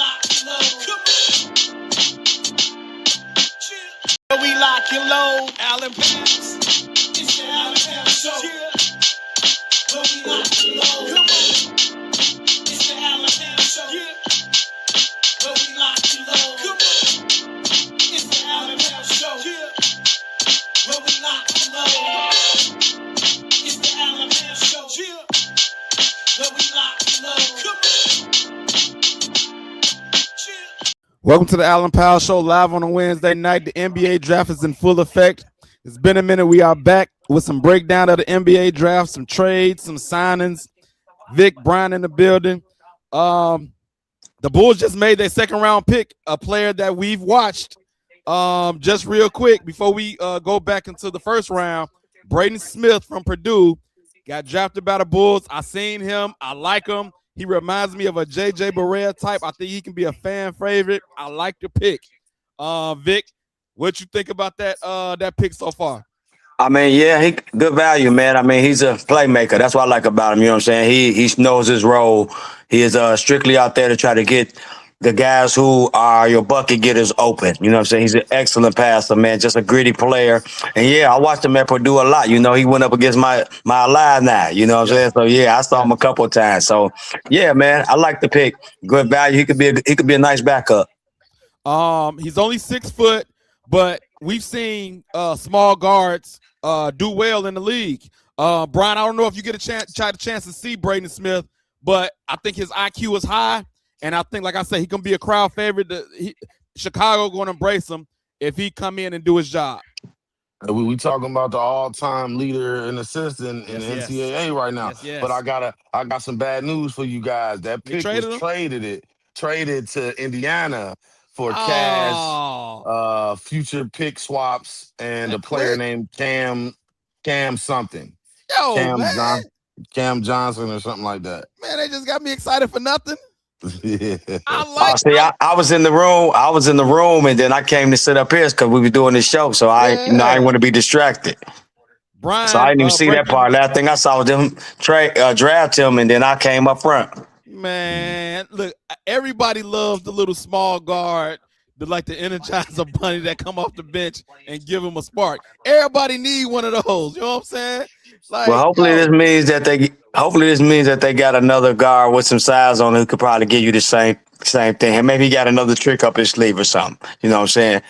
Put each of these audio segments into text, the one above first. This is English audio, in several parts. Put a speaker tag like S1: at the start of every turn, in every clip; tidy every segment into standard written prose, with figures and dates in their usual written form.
S1: We lock and load, Allen Powell. It's the Allen Powell Show. Where we lock and load. Come on. It's the Allen Powell Show. Where we lock and load. Come on. It's the Allen Powell Show. Where we lock and load. It's the Allen Powell Show. Where we lock and load. Come on.
S2: Welcome to the Allen Powell Show live on a Wednesday night. The NBA draft is in full effect. It's been a minute. We are back with some breakdown of the NBA draft, some trades, some signings. Vic, Brian in the building. The Bulls just made their second round pick, a player that we've watched. Just real quick before we go back into the first round, Braden Smith from Purdue got drafted by the Bulls. I seen him. I like him. He reminds me of a J.J. Barea type. I think he can be a fan favorite. I like the pick. Vic, what you think about that pick so far?
S3: I mean, yeah, he good value, man. I mean, he's a playmaker. That's what I like about him. You know what I'm saying? He knows his role. He is strictly out there to try to get the guys who are your bucket getters open. You know what I'm saying? He's an excellent passer, man. Just a gritty player. And yeah, I watched him at Purdue a lot. You know, he went up against my Illini. You know what I'm saying? So yeah, I saw him a couple of times. So yeah, man, I like the pick. Good value. He could be a nice backup.
S2: He's only 6 foot, but we've seen small guards do well in the league. Brian, I don't know if you get a chance to see Braden Smith, but I think his IQ is high. And I think, like I said, he can be a crowd favorite. Chicago going to embrace him if he come in and do his job.
S4: We talking about the all-time leader in assists in NCAA right now.
S2: Yes.
S4: But I got some bad news for you guys. That pick was traded to Indiana for cash, future pick swaps, and a player named Cam something. Cam Johnson or something like that.
S2: Man, they just got me excited for nothing.
S4: Yeah.
S3: I was in the room, and then I came to sit up here because we were doing this show. So I didn't want to be distracted.
S2: Brian,
S3: so I didn't even see that part. Last thing I saw was them draft him, and then I came up front.
S2: Man, look, everybody loves the little small guard, the Energizer Bunny that come off the bench and give him a spark. Everybody need one of those. You know what I'm saying?
S3: Hopefully this means that they got another guard with some size on it who could probably give you the same thing. And maybe he got another trick up his sleeve or something. You know what I'm saying?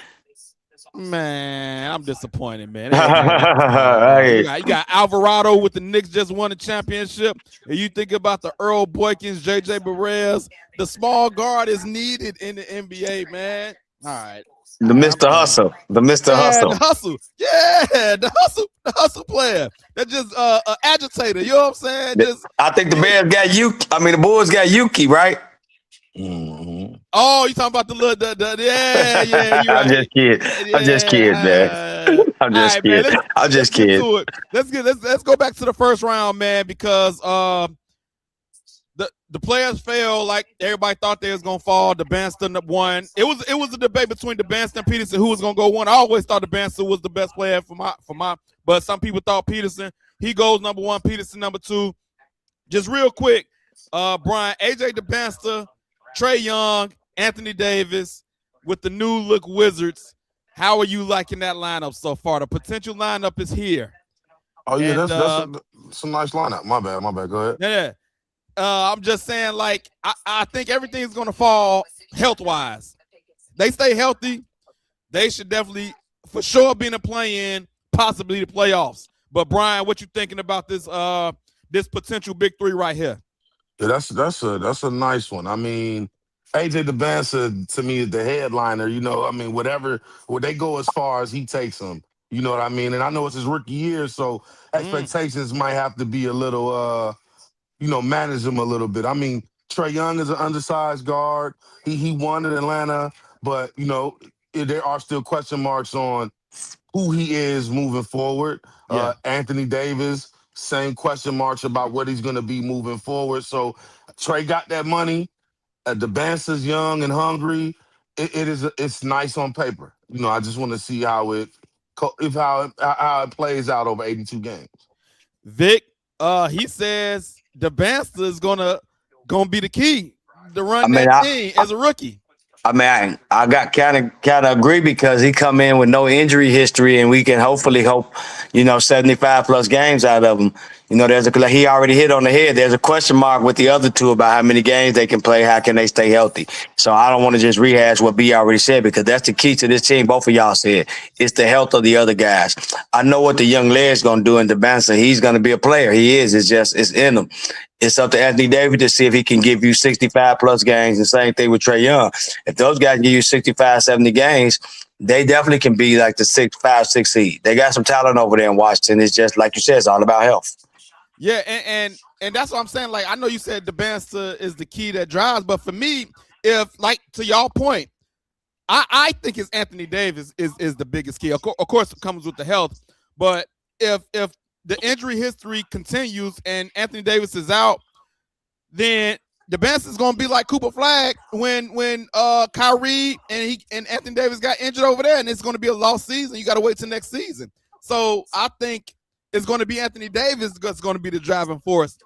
S2: Man, I'm disappointed, man.
S3: Hey.
S2: You got Alvarado with the Knicks just won the championship. And you think about the Earl Boykins, J.J. Bereas. The small guard is needed in the NBA, man. All right.
S3: The Mr. Hustle. The Mr. Hustle.
S2: The hustle. Yeah, the hustle player. That's just an agitator. You know what I'm saying?
S3: I think the Bears got Yuki. I mean, the Bulls got Yuki, right?
S4: Mm-hmm.
S2: Oh, you talking about the yeah. You're right.
S3: I'm just kidding. I'm just kidding, man. I'm just kidding. I'm just kidding.
S2: Let's go back to the first round, man, because the players fell like everybody thought they was gonna fall. DeBanston won. It was a debate between DeBanston and Peterson who was gonna go one. I always thought DeBanston was the best player for my. But some people thought Peterson. He goes number 1. Peterson number 2. Just real quick, Brian, AJ DeBanston, Trae Young, Anthony Davis with the new look Wizards. How are you liking that lineup so far? The potential lineup is here.
S4: Oh yeah, that's a nice lineup. My bad. Go ahead.
S2: Yeah. I'm just saying, I think everything's going to fall health-wise. They stay healthy, they should definitely, for sure, be in a play-in, possibly the playoffs. But, Brian, what you thinking about this this potential big three right here?
S4: Yeah, that's a nice one. I mean, AJ DeBanston, to me, is the headliner. You know, I mean, where they go as far as he takes them. You know what I mean? And I know it's his rookie year, so expectations might have to be a little manage him a little bit. I mean, Trae Young is an undersized guard. He won in Atlanta, but, there are still question marks on who he is moving forward.
S2: Yeah.
S4: Anthony Davis, same question marks about what he's going to be moving forward. So Trae got that money. DeBanston's young and hungry. It's nice on paper. I just want to see how it plays out over 82 games.
S2: Vic, he says DeBanston is gonna be the key. to run
S3: I mean,
S2: that team as a rookie.
S3: I mean, I got kind of agree because he come in with no injury history, and we can hopefully hope, 75 plus games out of him. He already hit on the head. There's a question mark with the other two about how many games they can play, how can they stay healthy. So I don't want to just rehash what B already said, because that's the key to this team. Both of y'all said it's the health of the other guys. I know what the young led's going to do in the Bansa. He's going to be a player. He is. It's in him. It's up to Anthony Davis to see if he can give you 65 plus games. The same thing with Trae Young. If those guys give you 65, 70 games, they definitely can be like the 5, 6 seed. They got some talent over there in Washington. It's just like you said, it's all about health.
S2: Yeah, and that's what I'm saying. Like, I know you said the Bansa is the key that drives, but for me, if, like, to y'all point, I think it's Anthony Davis is the biggest key. Of course, it comes with the health, but if the injury history continues and Anthony Davis is out, then the Bansa is going to be like Cooper Flag when Kyrie and Anthony Davis got injured over there, and it's going to be a lost season. You got to wait till next season. So I think it's going to be Anthony Davis that's going to be the driving force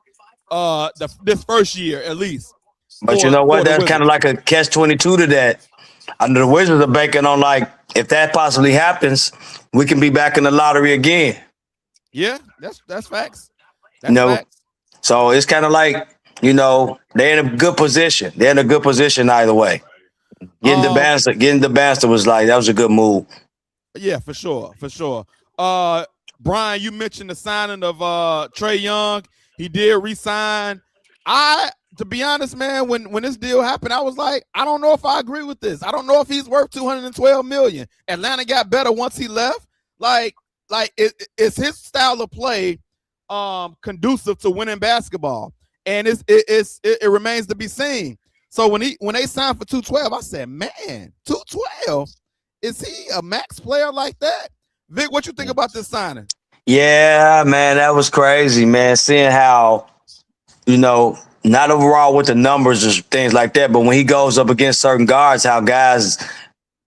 S2: this first year at least.
S3: But you know what? That's kind of like a catch-22 to that. Under the Wizards are banking on, like, if that possibly happens, we can be back in the lottery again.
S2: Yeah, that's facts. Facts.
S3: So it's kind of like, they're in a good position. They're in a good position either way. Getting the Bansa was like, that was a good move.
S2: Yeah, for sure. Brian, you mentioned the signing of Trae Young. He did re-sign. To be honest, man, when this deal happened, I was like, I don't know if I agree with this. I don't know if he's worth $212 million. Atlanta got better once he left. Like it's his style of play conducive to winning basketball, and it remains to be seen. So when they signed for $212, I said, man, $212, is he a max player like that? Vic, what you think about this signing?
S3: Yeah, man, that was crazy, man. Seeing how, not overall with the numbers or things like that, but when he goes up against certain guards, how guys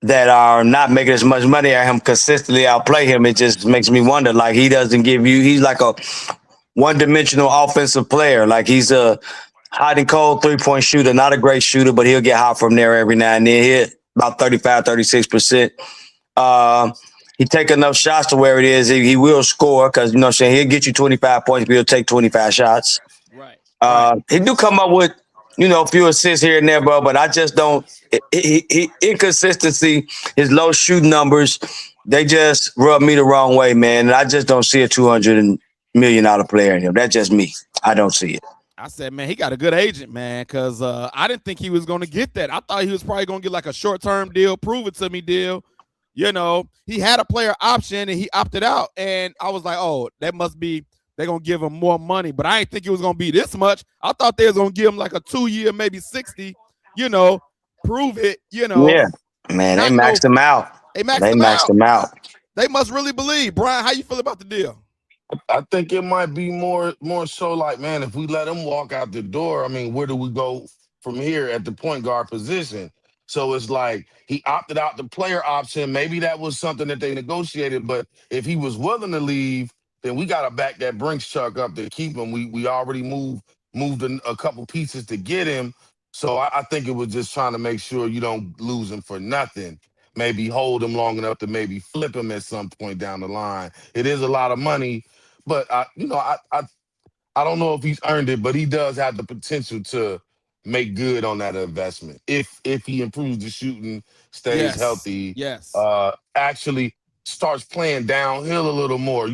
S3: that are not making as much money at him consistently outplay him, it just makes me wonder. Like, he's like a one-dimensional offensive player. Like, he's a hot and cold three-point shooter, not a great shooter, but he'll get hot from there every now and then. Hit about 35, 36%. He take enough shots to where it is. He will score because, he'll get you 25 points, but he'll take 25 shots.
S2: Right.
S3: He do come up with, a few assists here and there, bro, but I just don't. Inconsistency, his low shooting numbers, they just rub me the wrong way, man. And I just don't see a $200 million player in him. That's just me. I don't see it.
S2: I said, man, he got a good agent, man, because I didn't think he was going to get that. I thought he was probably going to get like a short-term deal, prove it to me deal. He had a player option and he opted out. And I was like, oh, that must be they're going to give him more money. But I didn't think it was going to be this much. I thought they was going to give him like a 2-year, maybe 60, prove it,
S3: Yeah, man, they maxed him out.
S2: They maxed him out. They must really believe. Brian, how you feel about the deal?
S4: I think it might be more so like, man, if we let him walk out the door, I mean, where do we go from here at the point guard position? So it's like he opted out the player option. Maybe that was something that they negotiated, but if he was willing to leave, then we got to back that Brinks truck up to keep him. We already moved a couple pieces to get him. So I think it was just trying to make sure you don't lose him for nothing. Maybe hold him long enough to maybe flip him at some point down the line. It is a lot of money, but I don't know if he's earned it, but he does have the potential to make good on that investment if he improves the shooting, stays healthy.
S2: Yes.
S4: Actually starts playing downhill a little more,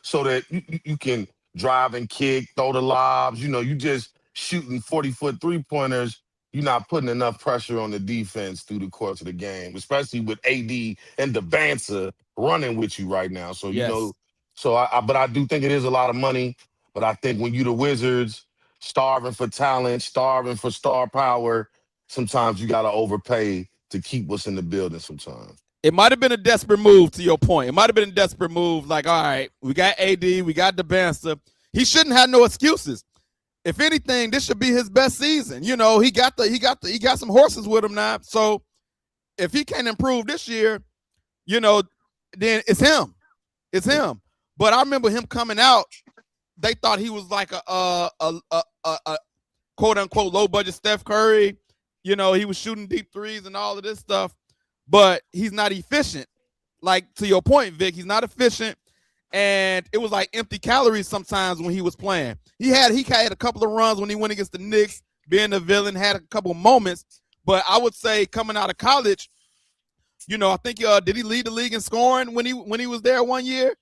S4: so that you can drive and kick, throw the lobs. You just shooting 40-foot three-pointers. You're not putting enough pressure on the defense through the course of the game, especially with AD and the Bansa running with you right now. So, but I do think it is a lot of money. But I think when you're the Wizards, starving for talent, starving for star power, sometimes you got to overpay to keep what's in the building sometimes.
S2: It might have been a desperate move, to your point. It might have been a desperate move. Like, all right, we got AD, we got the Bansa. He shouldn't have no excuses. If anything, this should be his best season. He got some horses with him now. So if he can't improve this year, then it's him. It's him. But I remember him coming out. They thought he was like a quote unquote low budget Steph Curry. You know, he was shooting deep threes and all of this stuff, but he's not efficient. Like, to your point, Vic, he's not efficient. And it was like empty calories sometimes when he was playing. He had a couple of runs when he went against the Knicks, being the villain, had a couple of moments. But I would say coming out of college, you know, I think did he lead the league in scoring when he was there one year?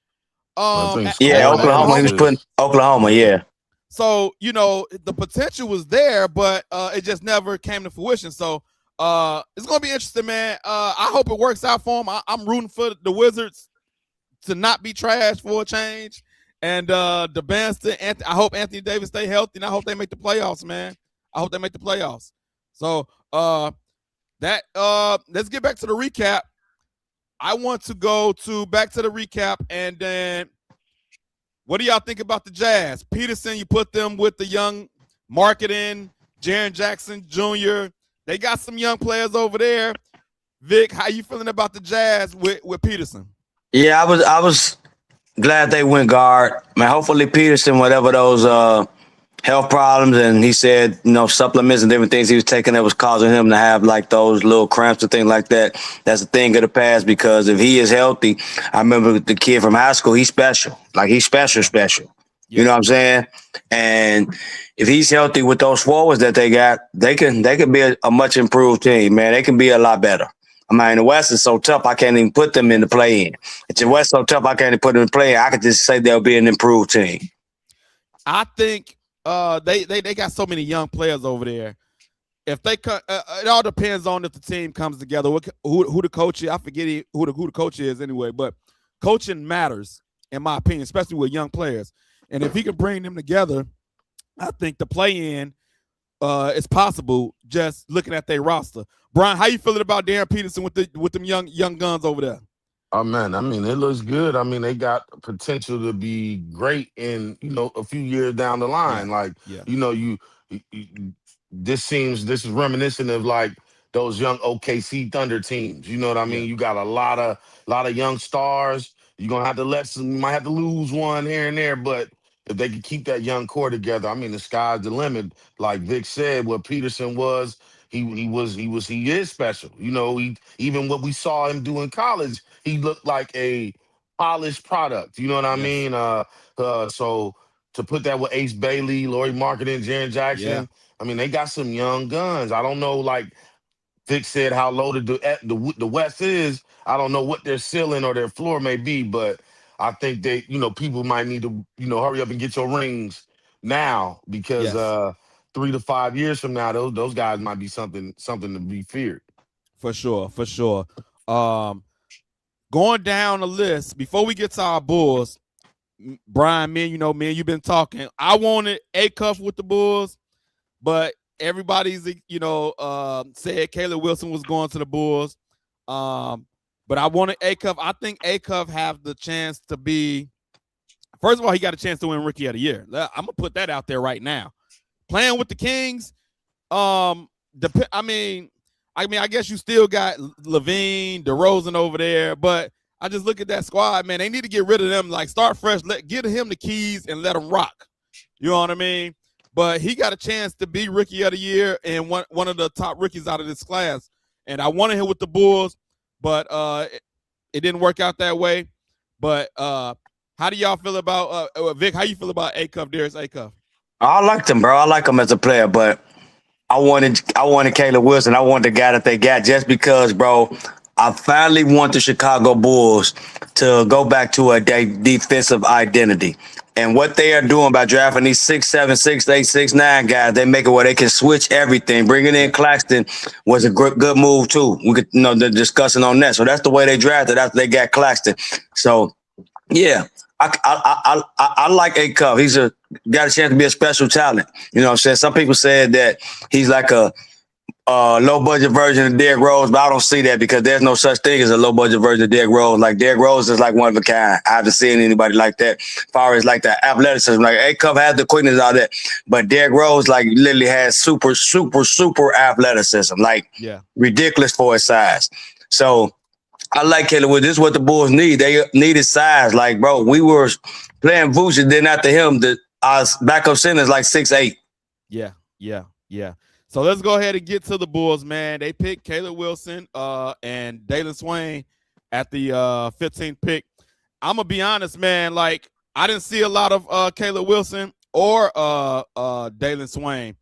S3: Yeah, Oklahoma. He was putting Oklahoma. Yeah.
S2: So, you know, the potential was there, but it just never came to fruition. So it's gonna be interesting, man. I hope it works out for him. I'm rooting for the Wizards to not be trash for a change. And the bands I hope Anthony Davis stay healthy, and I hope they make the playoffs, man. I hope they make the playoffs. So let's get back to the recap. I want to go back to the recap, and then what do y'all think about the Jazz? Peterson, you put them with the young marketing, Jaren Jackson Jr. They got some young players over there. Vic, how you feeling about the Jazz with Peterson?
S3: Yeah, I was glad they went guard. Man, hopefully Peterson, whatever those health problems, and he said, you know, supplements and different things he was taking that was causing him to have like those little cramps and things like that. That's a thing of the past, because if he is healthy, I remember the kid from high school, he's special. Like, he's special.
S2: Yeah.
S3: You know what I'm saying? And if he's healthy with those forwards that they got, they can be a much improved team, man. They can be a lot better. I mean, the West is so tough, I can't even put them in the play-in. If the West so tough, I can't even put them in the play-in. I could just say they'll be an improved team.
S2: I think they got so many young players over there. If they it all depends on if the team comes together. Who the coach is? I forget who the coach is anyway. But coaching matters, in my opinion, especially with young players. And if he can bring them together, I think the play-in is possible. Just looking at their roster. Brian, how you feeling about Darren Peterson with them young guns over there?
S4: Oh man, I mean, it looks good. I mean, they got potential to be great in, you know, a few years down the line. You know, this is reminiscent of like those young OKC Thunder teams. You know what I mean? You got a lot of young stars. You're gonna have to you might have to lose one here and there, but if they can keep that young core together, I mean, the sky's the limit. Like Vic said, what Peterson was, he is special. You know, even what we saw him do in college, he looked like a polished product. You know what I mean? So to put that with Ace Bailey, Laurie Marketing, Jaren Jackson, I mean, they got some young guns. I don't know, like Vic said, how loaded the West is. I don't know what their ceiling or their floor may be, but I think people might need to, hurry up and get your rings now, because 3 to 5 years from now, those guys might be something to be feared.
S2: For sure. Going down the list, before we get to our Bulls, Brian, me and you've been talking. I wanted A-Cuff with the Bulls, but everybody's, said Caleb Wilson was going to the Bulls. But I wanted A-Cuff. I think A-Cuff have the chance to be, first of all, he got a chance to win Rookie of the Year. I'm going to put that out there right now. Playing with the Kings, I guess you still got Levine, DeRozan over there, but I just look at that squad, man. They need to get rid of them. Like, start fresh, get him the keys and let him rock. You know what I mean? But he got a chance to be Rookie of the Year and one of the top rookies out of this class. And I wanted him with the Bulls, but it didn't work out that way. But how do y'all feel about Vic? How you feel about A-Cuff, Darius A-Cuff?
S3: I liked him, bro. I like him as a player, but I wanted Caleb Wilson. I wanted the guy that they got, just because, bro, I finally want the Chicago Bulls to go back to a defensive identity. And what they are doing by drafting these 6'7", 6'8", 6'9" guys, they make it where they can switch everything. Bringing in Claxton was a good move too. We could, they're discussing on that. So that's the way they drafted after they got Claxton. So yeah, I like A-Cuff. He's got a chance to be a special talent. You know what I'm saying? Some people said that he's like a low budget version of Derrick Rose, but I don't see that, because there's no such thing as a low budget version of Derrick Rose. Like, Derrick Rose is like one of a kind. I haven't seen anybody like that. As far as like the athleticism, like A-Cuff has the quickness out of that, but Derrick Rose like literally has super athleticism, like ridiculous for his size. So I like Caleb Wilson. This is what the Bulls need. They needed size. Like, bro, we were playing Vucevic, then after him, our backup center is like 6'8".
S2: Yeah. So let's go ahead and get to the Bulls, man. They picked Caleb Wilson and Dalen Swain at the 15th pick. I'm gonna be honest, man. Like, I didn't see a lot of Caleb Wilson or Dalen Swain.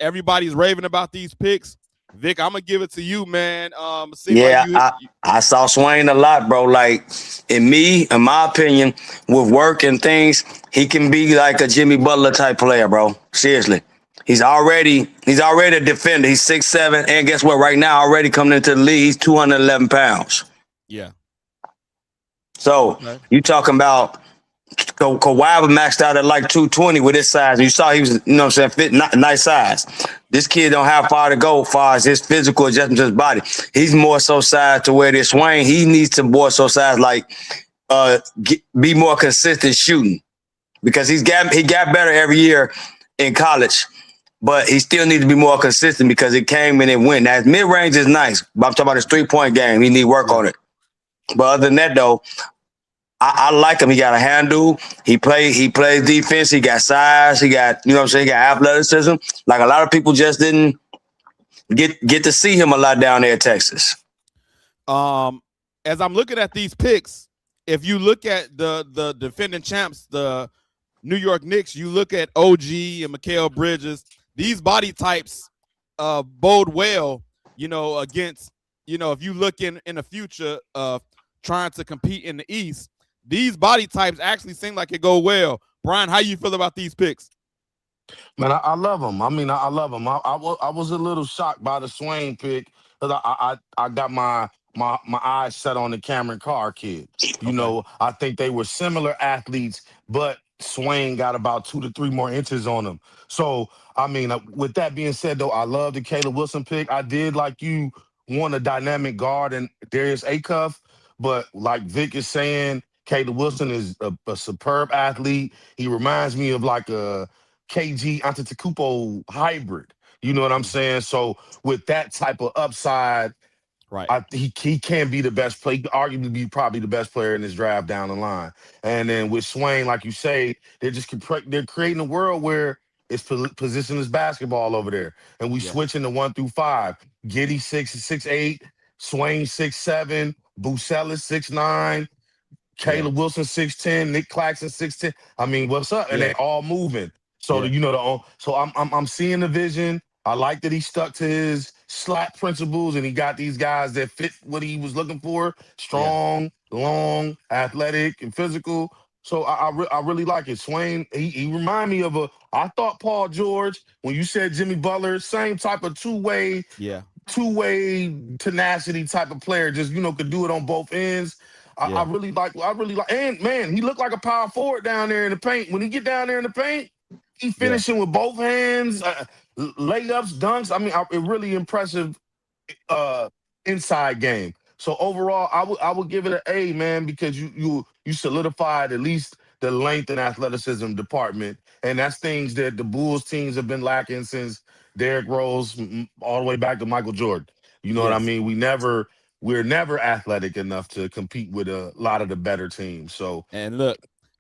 S2: Everybody's raving about these picks. Vic, I'm gonna give it to you, man.
S3: I saw Swain a lot, bro. Like, in my opinion, with work and things, he can be like a Jimmy Butler type player, bro. Seriously. He's already a defender. He's 6'7", and guess what? Right now, already coming into the league, he's 211 pounds.
S2: Yeah.
S3: So you talking about Kawhi maxed out at like 220 with his size. You saw he was, you know what I'm saying, fit, nice size. This kid don't have far to go as far as his physical adjustment to his body. He's more so size to where this Swain, he needs to more so size like be more consistent shooting, because he got better every year in college. But he still needs to be more consistent because it came and it went. Now, his mid-range is nice, but I'm talking about his three-point game. He need work on it. But other than that, though, I like him. He got a handle. He plays defense. He got size. He got, you know what I'm saying, he got athleticism. Like, a lot of people just didn't get to see him a lot down there in Texas.
S2: As I'm looking at these picks, if you look at the defending champs, the New York Knicks, you look at OG and Mikal Bridges. These body types bode well, you know, against, you know, if you look in the future of trying to compete in the East, these body types actually seem like it go well. Brian, how you feel about these picks?
S4: Man, I love them. I mean, I love them. I was a little shocked by the Swain pick because I got my eyes set on the Cameron Carr kid. You know, I think they were similar athletes, but Swain got about 2 to 3 more inches on him. So, I mean, with that being said, though, I love the Caleb Wilson pick. I did, like you, want a dynamic guard and Darius Acuff, but like Vic is saying, Caleb Wilson is a superb athlete. He reminds me of like a KG Antetokounmpo hybrid. You know what I'm saying? So with that type of upside,
S2: right,
S4: he can be the best player. He could arguably be probably the best player in this draft down the line. And then with Swain, like you say, they're creating a world where it's positionless basketball over there, and we switching to 1 through 5. Giddey 6'8", Swain 6'7", Bucelis 6'9", Caleb Wilson 6'10", Nick Claxton 6'10". I mean, what's up? And they all moving. So you know, so I'm seeing the vision. I like that he stuck to his slot principles and he got these guys that fit what he was looking for: strong, long, athletic, and physical. So I really like it. Swain, he remind me of I thought Paul George, when you said Jimmy Butler, same type of two-way tenacity type of player, just, you know, could do it on both ends. I really like, and man, he looked like a power forward down there in the paint. When he get down there in the paint, he finishing with both hands, layups, dunks. I mean, a really impressive inside game. So overall, I would give it an A, man, because you solidified at least the length and athleticism department, and that's things that the Bulls teams have been lacking since Derrick Rose all the way back to Michael Jordan. You know what I mean? We're never athletic enough to compete with a lot of the better teams. So,
S2: and look,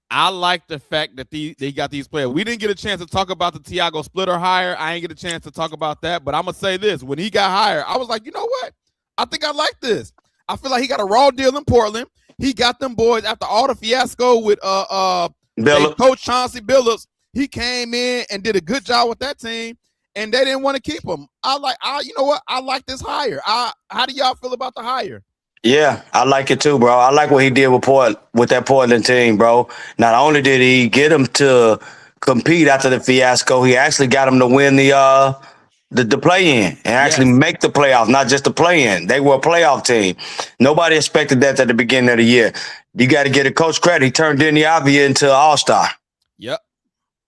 S2: I like the fact that they got these players. We didn't get a chance to talk about the Tiago Splitter hire. I ain't get a chance to talk about that, but I'm gonna say this: when he got hired, I was like, you know what? I think I like this. I feel like he got a raw deal in Portland. He got them boys after all the fiasco with Coach Chauncey Billups. He came in and did a good job with that team, and they didn't want to keep him. You know what? I like this hire. How do y'all feel about the hire?
S3: Yeah, I like it too, bro. I like what he did with that Portland team, bro. Not only did he get them to compete after the fiasco, he actually got them to win the play-in and actually make the playoffs, not just the play-in. They were a playoff team. Nobody expected that at the beginning of the year. You got to get a coach credit. He turned Denny Avdia into an all-star.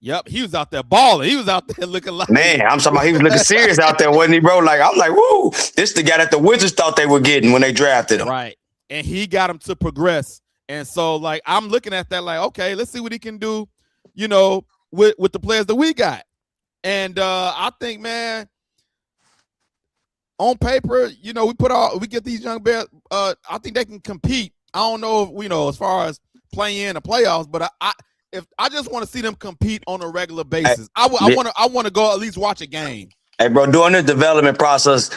S2: Yep, he was out there balling. He was out there looking like,
S3: man. I'm talking about he was looking serious out there, wasn't he, bro? Like, I'm like, woo, this the guy that the Wizards thought they were getting when they drafted him.
S2: Right, and he got him to progress. And so, like, I'm looking at that like, okay, let's see what he can do, you know, with the players that we got. And I think, man, on paper, you know, we get these young bears. I think they can compete. I don't know if, you know, as far as playing in the playoffs, but I just want to see them compete on a regular basis. I want to go at least watch a game.
S3: Hey, bro, during this development process,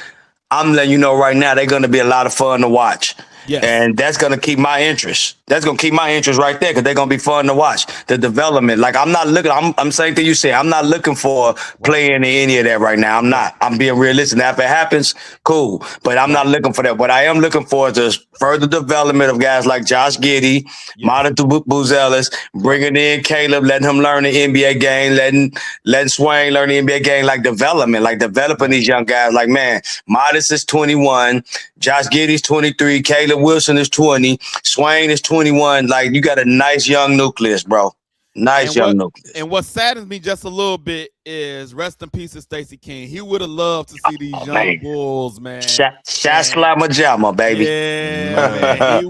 S3: I'm letting you know right now, they're going to be a lot of fun to watch.
S2: Yes.
S3: And that's going to keep my interest. That's going to keep my interest right there because they're going to be fun to watch. The development. Like, I'm not looking, I'm saying to you, say, I'm not looking for playing in any of that right now. I'm not. I'm being realistic. Now, if it happens, cool. But I'm not looking for that. What I am looking for is just further development of guys like Josh Giddey, Monitor Buzelis, bringing in Caleb, letting him learn the NBA game, letting Swain learn the NBA game, like development, like developing these young guys. Like, man, Modest is 21, Josh Giddey's 23, Caleb Wilson is 20, Swain is 21. Like, you got a nice young nucleus, bro. Nice young nucleus.
S2: And what saddens me just a little bit is rest in peace to Stacey King. He would have loved to see these young Bulls, man.
S3: Slamma Jamma, baby.
S2: Yeah, man.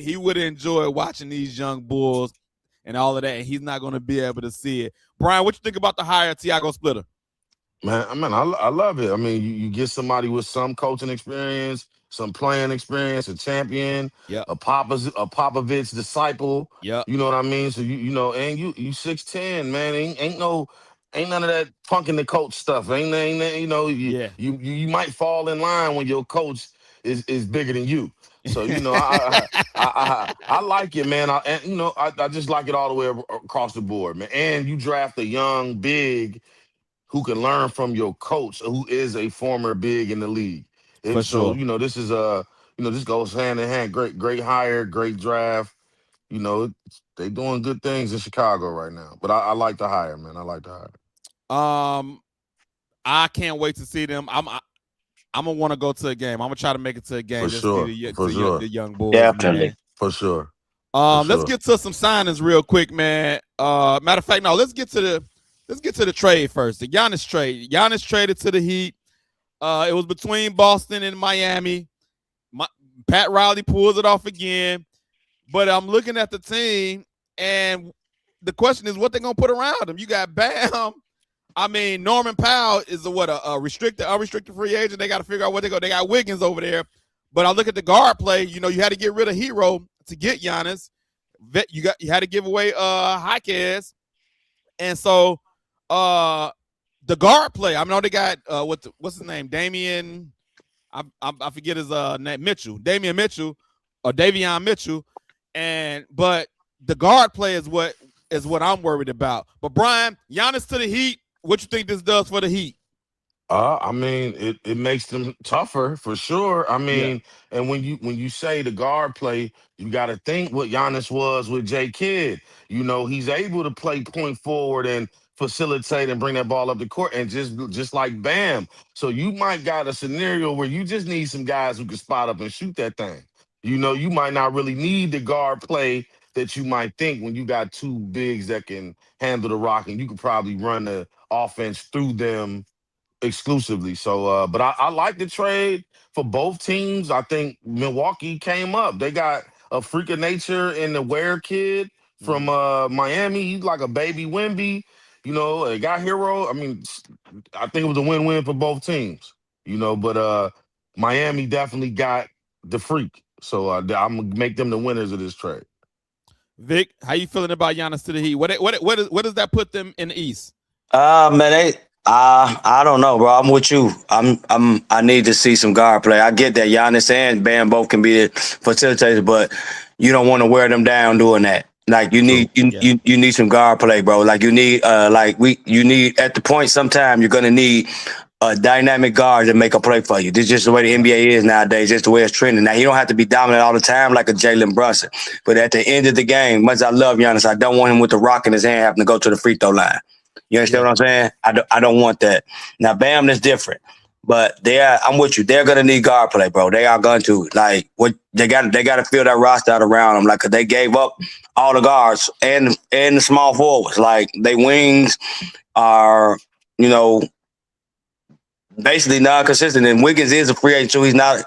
S2: He would enjoy watching these young Bulls and all of that. And he's not going to be able to see it. Brian, what you think about the hire of Tiago Splitter?
S4: Man, I love it. I mean, you get somebody with some coaching experience, some playing experience, a champion, a Popovich disciple.
S2: Yeah,
S4: you know what I mean. So you know, and you 6'10", man. Ain't none of that punking the coach stuff. Ain't you know you might fall in line when your coach is bigger than you. So you know, I like it, man. I just like it all the way across the board, man. And you draft a young big who can learn from your coach, who is a former big in the league. And
S2: For
S4: so,
S2: sure.
S4: you know, this is this goes hand in hand. Great hire, great draft. You know, they doing good things in Chicago right now. But I like the hire, man. I like the hire.
S2: I can't wait to see them. I'm gonna want to go to a game. I'm gonna try to make it to a game.
S4: For sure.
S2: The young Bulls.
S3: Definitely.
S2: Man.
S4: For sure.
S2: Let's get to some signings real quick, man. Matter of fact, no, let's get to the trade first. The Giannis trade. Giannis traded to the Heat. It was between Boston and Miami. Pat Riley pulls it off again. But I'm looking at the team, and the question is what they're going to put around him. You got Bam. I mean, Norman Powell is a unrestricted free agent. They got to figure out what they go. They got Wiggins over there. But I look at the guard play. You know, you had to get rid of Hero to get Giannis. You had to give away Jaquez. And so the guard play, I know they got what's his name? Damian. I forget his name, Mitchell. Damian Mitchell or Davion Mitchell. But the guard play is what I'm worried about. But Brian, Giannis to the Heat, what you think this does for the Heat?
S4: I mean, it makes them tougher for sure. I mean, and when you say the guard play, you got to think what Giannis was with J. Kidd. You know, he's able to play point forward and facilitate and bring that ball up the court, and just like Bam. So you might got a scenario where you just need some guys who can spot up and shoot that thing. You know, you might not really need the guard play that you might think when you got two bigs that can handle the rock, and you could probably run the offense through them exclusively. So, but I like the trade for both teams. I think Milwaukee came up. They got a freak of nature in the Ware kid from Miami. He's like a baby Wemby. You know, they got Hero. I mean, I think it was a win-win for both teams. You know, but Miami definitely got the freak. So I'm gonna make them the winners of this trade.
S2: Vic, how you feeling about Giannis to the Heat? What does that put them in the East?
S3: Man, I don't know, bro. I'm with you. I need to see some guard play. I get that Giannis and Bam both can be the facilitators, but you don't want to wear them down doing that. Like you need you need some guard play, bro. Like you need you need at the point sometime you're gonna need a dynamic guard to make a play for you. This is just the way the NBA is nowadays. Just the way it's trending. Now, he don't have to be dominant all the time like a Jalen Brunson. But at the end of the game, much as I love Giannis, I don't want him with the rock in his hand having to go to the free throw line. You understand what I'm saying? I don't want that. Now, Bam is different. But I'm with you. They're gonna need guard play, bro. They are going to they got to fill that roster out around them. Like, 'cause they gave up all the guards and the small forwards. Like, they wings are, basically non-consistent. And Wiggins is a free agent too.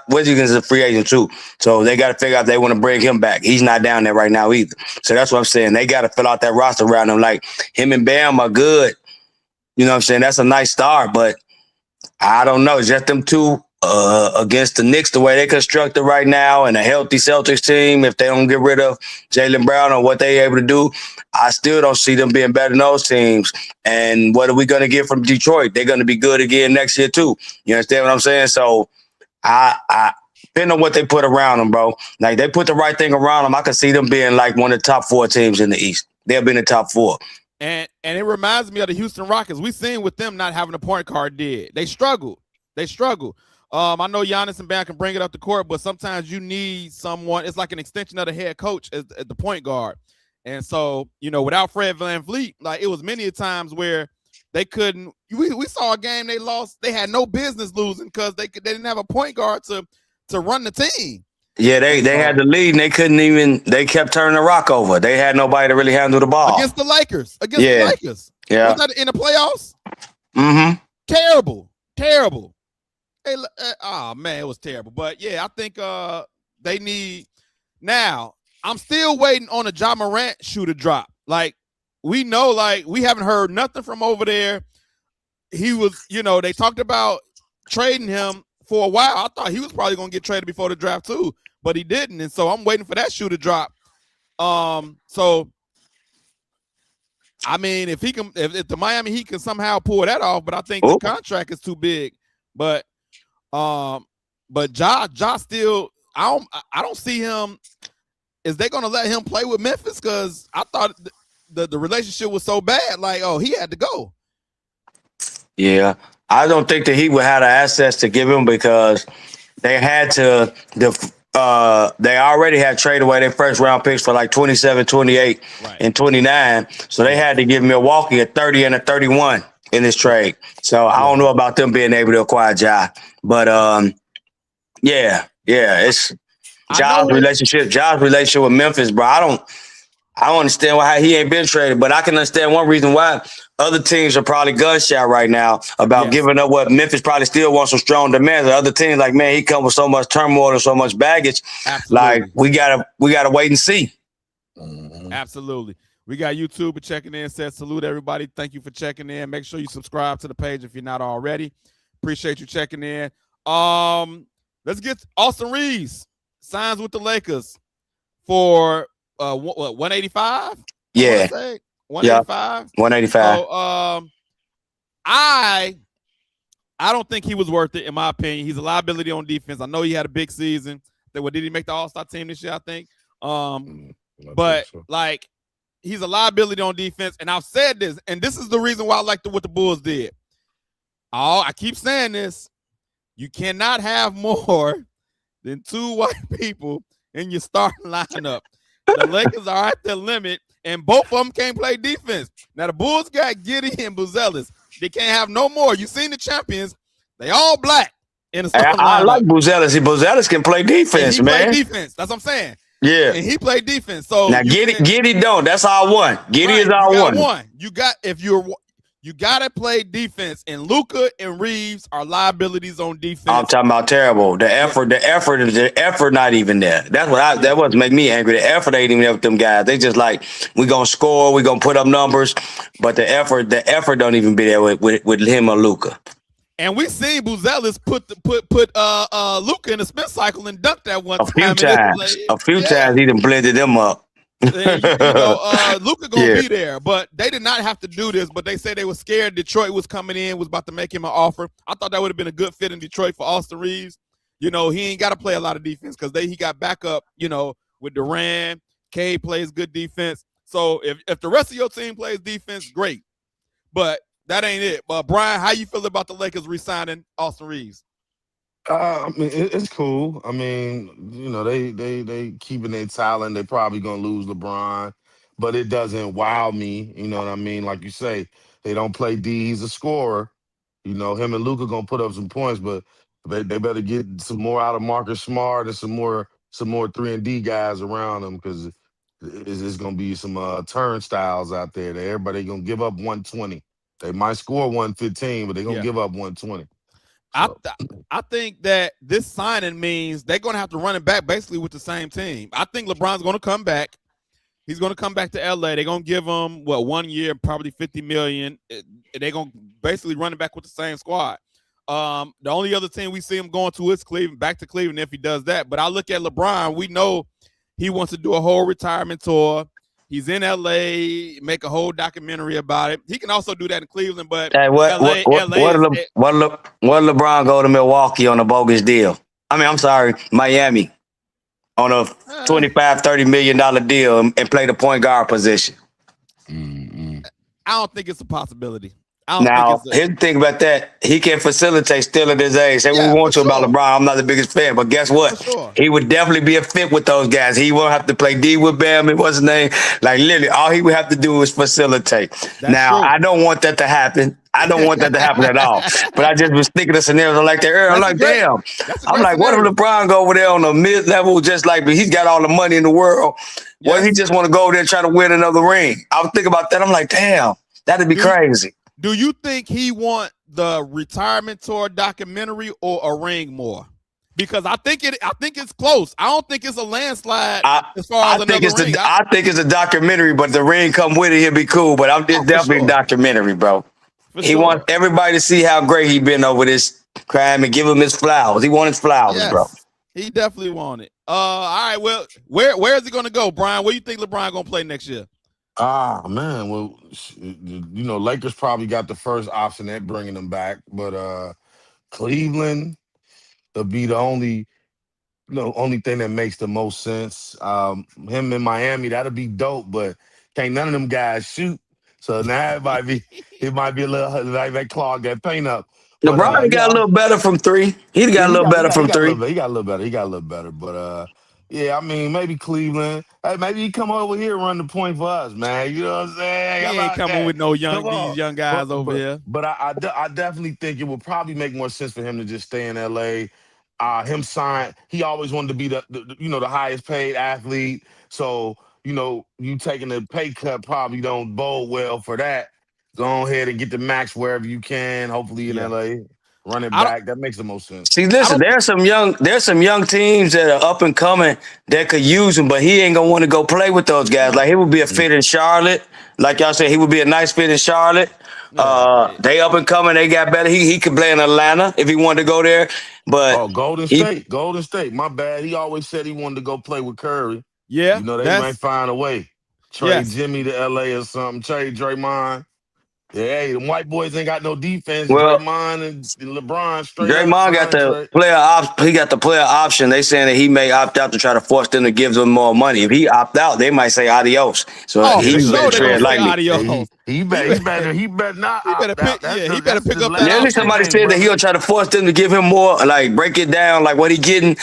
S3: Wiggins is a free agent too. So they got to figure out if they want to bring him back. He's not down there right now either. So that's what I'm saying. They got to fill out that roster around him. Like, him and Bam are good. You know what I'm saying? That's a nice start, but I don't know. It's just them two against the Knicks, the way they constructed right now, and a healthy Celtics team, if they don't get rid of Jaylen Brown or what they able to do, I still don't see them being better than those teams. And what are we going to get from Detroit? They're going to be good again next year too. You understand what I'm saying? So I depending on what they put around them, bro. Like they put the right thing around them, I could see them being like one of the top 4 teams in the East. They'll be in the top 4.
S2: And it reminds me of the Houston Rockets. We seen with them not having a point guard did. They struggled. I know Giannis and Bam can bring it up the court, but sometimes you need someone. It's like an extension of the head coach as the point guard. And so, without Fred VanVleet, like it was many times where they couldn't. We saw a game they lost. They had no business losing because they didn't have a point guard to run the team.
S3: Yeah, they had the lead and they couldn't even. They kept turning the rock over. They had nobody to really handle the ball
S2: against the Lakers.
S3: Yeah.
S2: Was that in the playoffs?
S3: Mm-hmm.
S2: Terrible. Oh man, it was terrible. But yeah, I think they need. Now I'm still waiting on a Ja Morant shoe to drop. Like we know, like we haven't heard nothing from over there. He was, they talked about trading him for a while. I thought he was probably going to get traded before the draft too, but he didn't. And so I'm waiting for that shoe to drop. So I mean, if he can, if the Miami Heat can somehow pull that off, but I think the contract is too big. But Ja still, I don't see him. Is they going to let him play with Memphis? Because I thought the relationship was so bad. Like, he had to go.
S3: Yeah, I don't think the Heat would have the assets to give him because they had to. They already had traded away their first round picks for like 27, 28, and 29. So they had to give Milwaukee a 30 and a 31 in this trade. So I don't know about them being able to acquire Ja. But it's Ja's relationship with Memphis, bro. I don't understand why he ain't been traded, but I can understand one reason why. Other teams are probably gunshot right now about giving up what Memphis probably still wants some strong demands. Other teams like, man, he come with so much turmoil and so much baggage. Absolutely. Like we gotta wait and see.
S2: Mm-hmm. Absolutely. We got YouTube checking in. Says salute everybody. Thank you for checking in. Make sure you subscribe to the page if you're not already. Appreciate you checking in. Let's get Austin Reeves signs with the Lakers for 185.
S3: Yeah.
S2: 185.
S3: 185.
S2: So I don't think he was worth it, in my opinion. He's a liability on defense. I know he had a big season. Did he make the All-Star team this year, I think? But like he's a liability on defense. And I've said this, and this is the reason why I like what the Bulls did. I keep saying this. You cannot have more than 2 white people in your starting lineup. The Lakers are at their limit, and both of them can't play defense. Now, the Bulls got Giddey and Buzelis. They can't have no more. You seen the champions. They all black in the starting lineup.
S3: I like Buzelis. Buzelis can play defense, man.
S2: Play defense. That's what I'm saying.
S3: Yeah.
S2: And he played defense. So
S3: now Giddey don't. That's our one. Giddey is our one. You gotta play defense, and Luka and Reeves are liabilities on defense. I'm talking about terrible. The effort not even there. That was make me angry. The effort ain't even there with them guys. They just like, we gonna score, we gonna put up numbers, but the effort don't even be there with him or Luka.
S2: And we seen Buzelis put Luka in the spin cycle and dunked that one time.
S3: A few times he done blended them up.
S2: Luka gonna be there, but they did not have to do this. But they said they were scared Detroit was coming in, was about to make him an offer. I thought that would have been a good fit in Detroit for Austin Reeves. He ain't got to play a lot of defense because he got backup. With Durant, Cade plays good defense. So if the rest of your team plays defense, great. But that ain't it. But Brian, how you feel about the Lakers re-signing Austin Reeves?
S4: I mean, it's cool. I mean, they keeping their talent. They probably gonna lose LeBron, but it doesn't wow me. You know what I mean? Like you say, they don't play D. He's a scorer. Him and Luka gonna put up some points, but they better get some more out of Marcus Smart and some more 3-and-D guys around them because it's gonna be some turnstiles out there. That everybody gonna give up 120. They might score 115, but they're gonna give up 120.
S2: I think that this signing means they're going to have to run it back basically with the same team. I think LeBron's going to come back. He's going to come back to L.A. They're going to give him, 1 year, probably $50 million. They're going to basically run it back with the same squad. The only other team we see him going to is Cleveland, back to Cleveland if he does that. But I look at LeBron. We know he wants to do a whole retirement tour. He's in LA, make a whole documentary about it. He can also do that in Cleveland, but
S3: Hey,
S2: LA is
S3: what did LeBron go to Milwaukee on a bogus deal? I mean, I'm sorry, Miami on a $25-30 million deal and play the point guard position.
S2: I don't think it's a possibility.
S3: Now, here's the thing about that. He can facilitate still at his age. Say what we want to about LeBron. I'm not the biggest fan, but guess what? He would definitely be a fit with those guys. He won't have to play D with Bam. What's his name? Like, literally, all he would have to do is facilitate. I don't want that to happen. I don't want that to happen at all. But I just was thinking of scenarios like that earlier. I'm like, damn. I'm like, what if LeBron go over there on the mid-level just like, but he's got all the money in the world. What if he just want to go over there and try to win another ring? I was thinking about that. I'm like, damn, that'd be crazy.
S2: Do you think he want the retirement tour documentary or a ring more? Because I think it's close. I don't think it's a landslide as far as another ring.
S3: I think it's a documentary, but the ring come with it. He'll be cool. But it's definitely a documentary, bro. He wants everybody to see how great he been over this crime and give him his flowers. He wants his flowers, bro.
S2: He definitely want it. All right. Well, where is he going to go, Brian? Where do you think LeBron going to play next year?
S4: Man, well, Lakers probably got the first option at bringing him back, but Cleveland will be the only thing that makes the most sense. Him in Miami, that'll be dope, but can't none of them guys shoot. So now it might be a little like they clog that paint up.
S3: LeBron got a little better from three. He got a little better from three.
S4: He got a little better, but yeah, I mean, maybe Cleveland. Hey, maybe he come over here and run the point for us, man. You know what I'm saying?
S2: He ain't coming with no these young guys over here.
S4: But I definitely think it would probably make more sense for him to just stay in LA. Him sign. He always wanted to be the highest paid athlete. So you taking a pay cut probably don't bode well for that. Go ahead and get the max wherever you can. Hopefully in LA. Run it back. That makes the most sense.
S3: See, listen, there's some young teams that are up and coming that could use him, but he ain't gonna want to go play with those guys. Like he would be a fit in Charlotte. Like y'all said, he would be a nice fit in Charlotte. They up and coming, they got better. He could play in Atlanta if he wanted to go there. But
S4: Golden State. My bad. He always said he wanted to go play with Curry.
S2: Yeah.
S4: They might find a way. Trade Jimmy to LA or something. Trade Draymond. Yeah, hey, the white boys ain't got no defense.
S3: Well,
S4: Draymond and LeBron straight.
S3: Draymond got the player. He got the player option. They saying that he may opt out to try to force them to give them more money. If he opt out, they might say adios. So he better tread lightly.
S4: He better not.
S2: He better pick up.
S3: Maybe somebody said that he'll try to force them to give him more. Like break it down, like what he getting.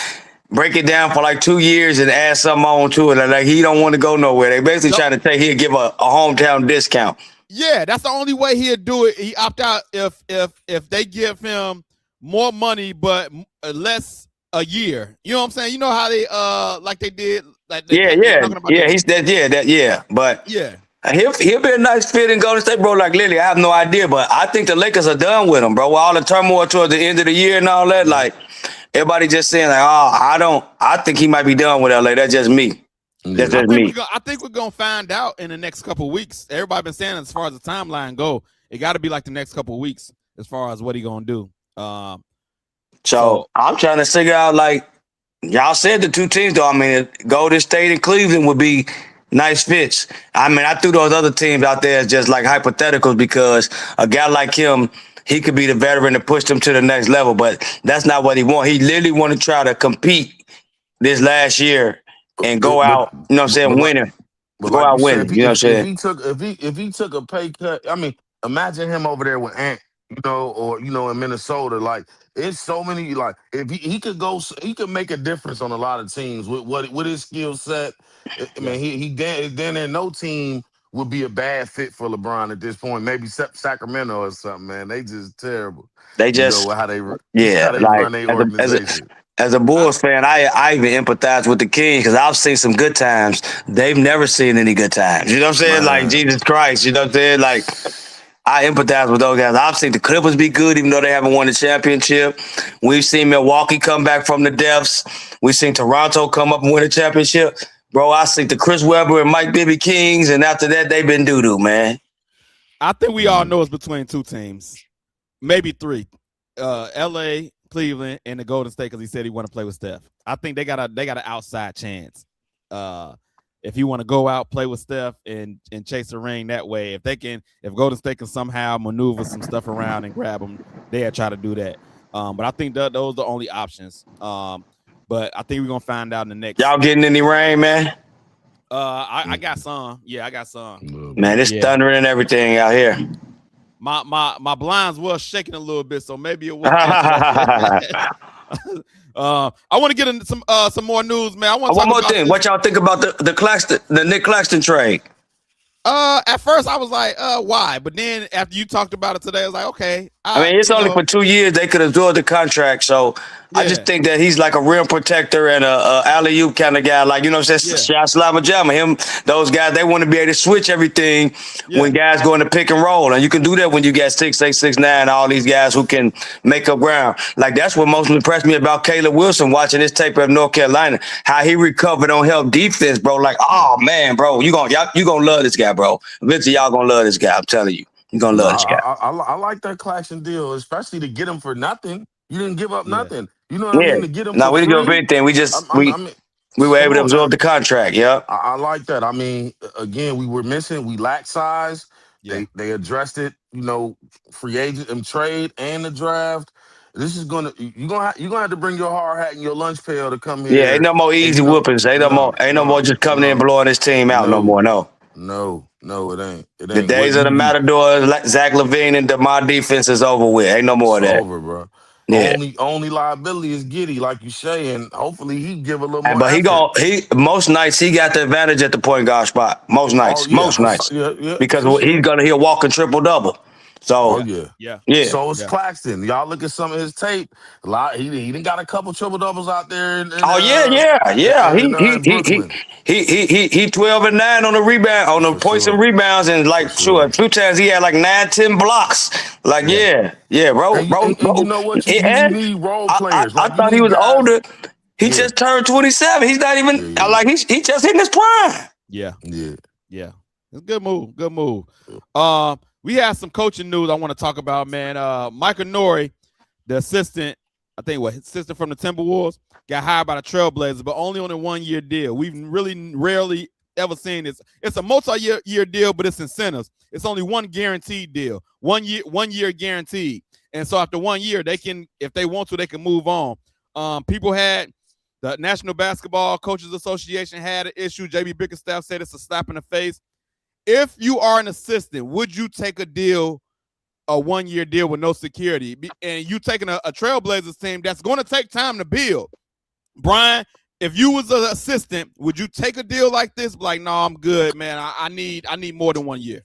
S3: Break it down for like 2 years and add something on to it. Like he don't want to go nowhere. They basically trying to he'll give a hometown discount.
S2: Yeah, that's the only way he'll do it. He opt out if they give him more money but less a year. You know what I'm saying? You know how they like they did like
S3: But he'll be a nice fit in Golden State, bro. Like literally, I have no idea, but I think the Lakers are done with him, bro. With all the turmoil towards the end of the year and all that, like everybody just saying like, I think he might be done with LA. That's just me. That's just me.
S2: I think we're gonna find out in the next couple of weeks. Everybody been saying as far as the timeline go, it got to be like the next couple of weeks as far as what he gonna do.
S3: So I'm trying to figure out, like y'all said, the two teams though. I mean, Golden State and Cleveland would be nice fits. I mean, I threw those other teams out there as just like hypotheticals because a guy like him, he could be the veteran to push them to the next level. But that's not what he want. He literally want to try to compete this last year. And go out, you know what I'm saying, winning. Go out winning, you know what I'm saying?
S4: If he took a pay cut, I mean, imagine him over there with Ant, or in Minnesota. Like, it's so many. Like, if he could go, he could make a difference on a lot of teams with his skill set. I mean, then no team would be a bad fit for LeBron at this point. Maybe Sacramento or something. Man, they just terrible.
S3: They just
S4: how they run their organization.
S3: As a Bulls fan, I even empathize with the Kings because I've seen some good times. They've never seen any good times. You know what I'm saying? Like, Jesus Christ, you know what I'm saying? Like, I empathize with those guys. I've seen the Clippers be good even though they haven't won the championship. We've seen Milwaukee come back from the depths. We've seen Toronto come up and win a championship. Bro, I see the Chris Webber and Mike Bibby Kings, and after that, they've been doo-doo, man.
S2: I think we all know it's between two teams. Maybe three. L.A., Cleveland, and the Golden State because he said he want to play with Steph. I think they got an outside chance. if he want to go out, play with Steph, and chase a ring that way. If Golden State can somehow maneuver some stuff around and grab him, they'll try to do that. But I think those are the only options. But I think we're gonna find out in the next.
S3: Y'all getting any rain, man?
S2: I got some. Yeah, I got some.
S3: Man, it's thundering and everything out here.
S2: My blinds was shaking a little bit, so maybe it was. I want to get into some more news, man. I want
S3: one more thing. What y'all think about the Nick Claxton trade?
S2: At first I was like, why? But then after you talked about it today, I was like, okay.
S3: I mean, it's only for 2 years. They could absorb the contract. So I just think that he's like a rim protector and a alley-oop kind of guy. Like, you know what I'm saying? Shot Slama Jama. Those guys, they want to be able to switch everything when guys go into pick and roll. And you can do that when you got 6'8", 6'9", all these guys who can make up ground. Like, that's what most impressed me about Caleb Wilson watching this tape of North Carolina. How he recovered on help defense, bro. Like, oh, man, bro. You gonna love this guy, bro. Eventually, y'all gonna love this guy. I'm telling you. You're going to love this guy.
S4: I like that Claxton deal, especially to get him for nothing. You didn't give up nothing. You know what I mean? To get him
S3: we didn't give up anything. We just we were able to absorb the contract. Yeah.
S4: I like that. I mean, again, we lacked size. Yeah. They addressed it, free agent and trade and the draft. This is you're gonna have to bring your hard hat and your lunch pail to come here.
S3: Yeah, ain't no more easy whoopings. Ain't no more just coming in and blowing this team out no more.
S4: No, it ain't.
S3: The days of the Matadors, Zach LaVine and DeMar defense is over with. Ain't no more of that.
S4: Over, bro. Yeah. Only liability is Giddey, like you say, and hopefully he give a little more.
S3: But most nights he got the advantage at the point guard spot. Most nights, because he'll walk a triple double. So
S2: yeah.
S4: So it's Claxton. Y'all look at some of his tape. He done got a couple triple doubles out there.
S3: He 12 and 9 on the rebound, on the points and rebounds, and a few times he had like 9-10 blocks. Like bro.
S4: And you know what? You need role players.
S3: I thought he was older. He just turned 27. He's not even he just hitting his prime.
S2: Yeah. It's a good move. We have some coaching news I want to talk about, man. Michael Nori, the assistant, assistant from the Timberwolves, got hired by the Trailblazers, but only on a 1-year deal. We've really rarely ever seen this. It's a multi-year deal, but it's incentives. It's only one guaranteed deal, 1 year guaranteed. And so after 1 year, they can, if they want to, they can move on. The National Basketball Coaches Association had an issue. JB Bickerstaff said it's a slap in the face. If you are an assistant, would you take a 1-year deal with no security? And you taking a Trailblazers team that's going to take time to build. Brian, if you was an assistant, would you take a deal like this? Like, no, I'm good, man. I need more than 1 year.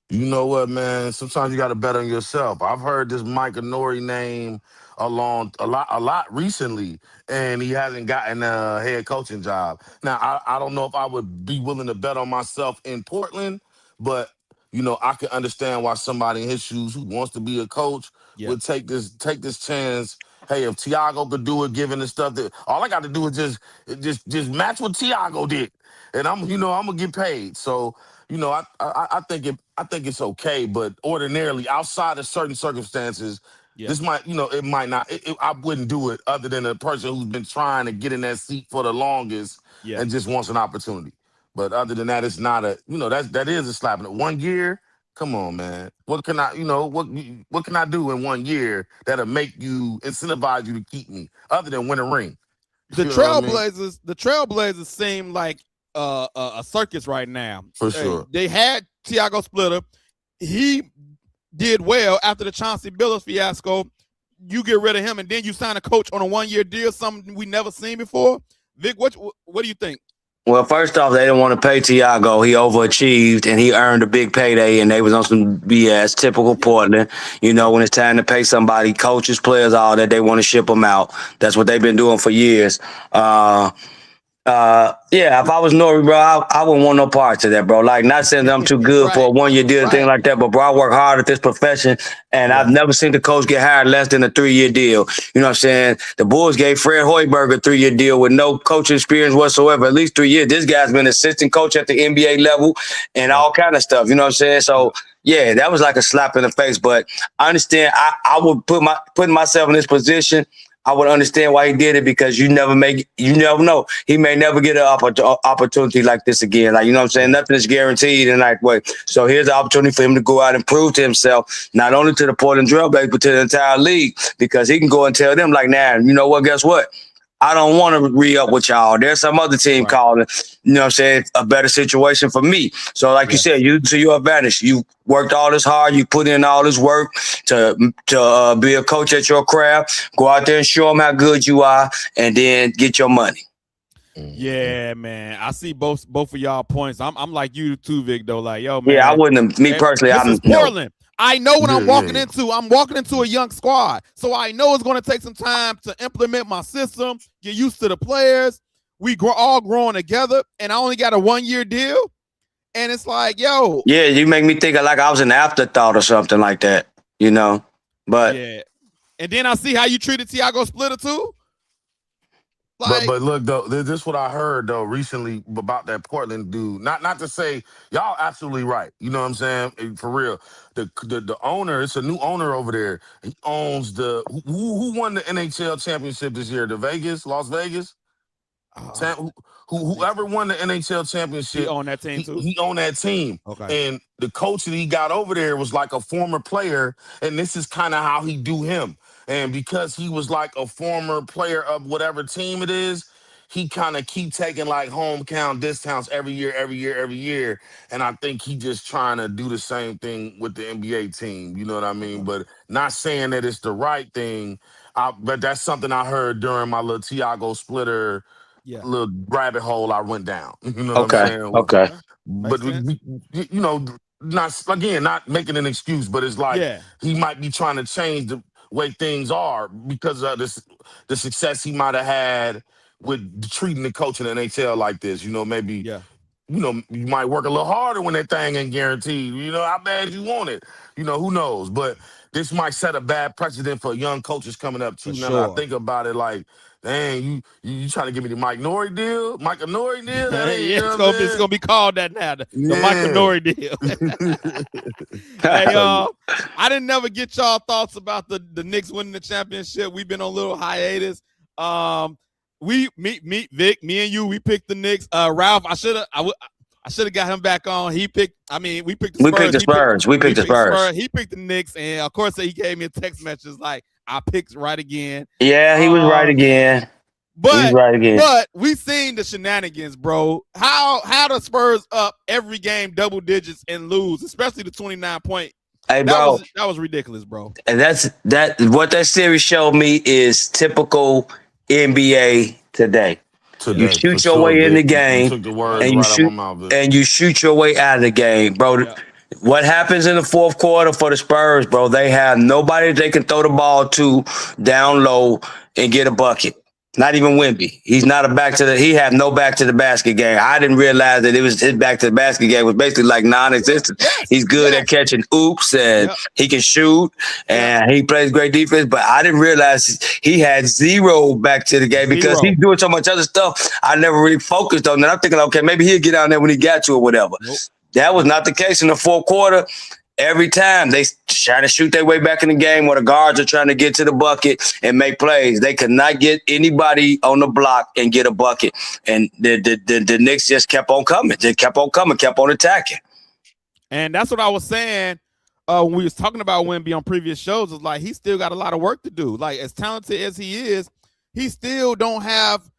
S4: You know what, man? Sometimes you got to bet on yourself. I've heard this Michael Nori name a lot recently, and he hasn't gotten a head coaching job. Now, I don't know if I would be willing to bet on myself in Portland, but I can understand why somebody in his shoes who wants to be a coach would take this chance. Hey, if Tiago could do it, given the stuff that all I got to do is just match what Tiago did, and I'm gonna get paid. So I think it's okay, but ordinarily outside of certain circumstances. This might, it might not. I wouldn't do it other than a person who's been trying to get in that seat for the longest and just wants an opportunity. But other than that, it's not that is a slap in it. 1 year, come on, man. What can I, what can I do in 1 year that'll make you incentivize you to keep me other than win a ring?
S2: The Trailblazers seem like a circus right now.
S4: For sure.
S2: They had Tiago Splitter. He did well after the Chauncey Billups fiasco. You get rid of him, and then you sign a coach on a 1-year deal, something we never seen before. Vic, what do you think?
S3: Well, first off, they didn't want to pay Tiago. He overachieved, and he earned a big payday, and they was on some BS, typical Portland. When it's time to pay somebody, coaches, players, all that, they want to ship them out. That's what they've been doing for years. If I was Nori, bro, I wouldn't want no parts of that, bro. Like, not saying that I'm too good for a 1-year deal and thing like that, but, bro, I work hard at this profession, and I've never seen the coach get hired less than a 3-year deal. You know what I'm saying? The Bulls gave Fred Hoiberg a 3-year deal with no coaching experience whatsoever, at least 3 years. This guy's been assistant coach at the NBA level and all kind of stuff. You know what I'm saying? So, yeah, that was like a slap in the face, but I understand. I would put myself in this position. I would understand why he did it, because you never know. He may never get an opportunity like this again. Like, you know what I'm saying? Nothing is guaranteed in that way. So here's the opportunity for him to go out and prove to himself, not only to the Portland Trailblazers, but to the entire league, because he can go and tell them, like, nah, you know what, guess what? I don't want to re-up with y'all. There's some other team calling, you know what I'm saying, a better situation for me. So like you said, you to your advantage. You worked all this hard. You put in all this work to be a coach at your craft. Go out there and show them how good you are, and then get your money.
S2: Yeah, man. I see both of y'all points. I'm like you too, Vic, though. Like, yo, man.
S3: Yeah, I wouldn't have, me personally,
S2: This is Portland. I know what I'm walking into. I'm walking into a young squad. So I know it's going to take some time to implement my system, get used to the players. We all growing together, and I only got a 1-year deal. And it's like, yo.
S3: Yeah, you make me think of like I was an afterthought or something like that, you know? But
S2: yeah. And then I see how you treated Tiago Splitter too.
S4: Like, but look though, this is what I heard though recently about that Portland dude. Not to say y'all absolutely right. You know what I'm saying? For real. The owner, it's a new owner over there. He owns who won the NHL championship this year? Las Vegas? Whoever won the NHL championship,
S2: he owned that team too.
S4: He owned that team.
S2: Okay.
S4: And the coach that he got over there was like a former player, and this is kind of how he do him. And because he was like a former player of whatever team it is, he kind of keep taking like hometown discounts every year. And I think he just trying to do the same thing with the NBA team. You know what I mean? But not saying that it's the right thing. But that's something I heard during my little Tiago Splitter little rabbit hole I went down. You know what I'm saying?
S3: Okay.
S4: But you know, not making an excuse, but it's like he might be trying to change the way things are because of the success he might have had with treating the coach in the NHL like this. You know, maybe you know, you might work a little harder when that thing ain't guaranteed. You know, how bad you want it. You know, who knows? But this might set a bad precedent for young coaches coming up too. Now that I think about it, like, dang, you trying to give me the Mike Norrie deal? Michael Norrie deal? That ain't,
S2: it's gonna be called that now. The Michael Norrie deal. Hey, y'all, I didn't never get y'all thoughts about the Knicks winning the championship. We've been on a little hiatus. Vic, me and you, we picked the Knicks. Ralph, I should have got him back on. We picked the Spurs.
S3: We picked the Spurs.
S2: He picked the Knicks, and of course he gave me a text message like, I picked right again.
S3: Yeah, he was right again.
S2: But we seen the shenanigans, bro. How the Spurs up every game double digits and lose, especially the 29-point.
S3: Hey, bro,
S2: that was ridiculous, bro.
S3: And what that series showed me is typical NBA today. You shoot your way in the game, and you shoot your way out of the game, bro. Yeah. What happens in the fourth quarter for the Spurs, bro? They have nobody they can throw the ball to down low and get a bucket. Not even Wemby. He's not he had no back to the basket game. I didn't realize that it was his back to the basket game was basically like non-existent. He's good at catching oops, and he can shoot, and he plays great defense, but I didn't realize he had zero back to the game because he's doing so much other stuff. I never really focused on that. I'm thinking, okay, maybe he'll get down there when he got to or whatever. Nope. That was not the case in the fourth quarter. Every time they try to shoot their way back in the game where the guards are trying to get to the bucket and make plays. They could not get anybody on the block and get a bucket. And the Knicks just kept on coming. They kept on attacking.
S2: And that's what I was saying when we was talking about Wemby on previous shows. It's like he still got a lot of work to do. Like, as talented as he is, he still don't have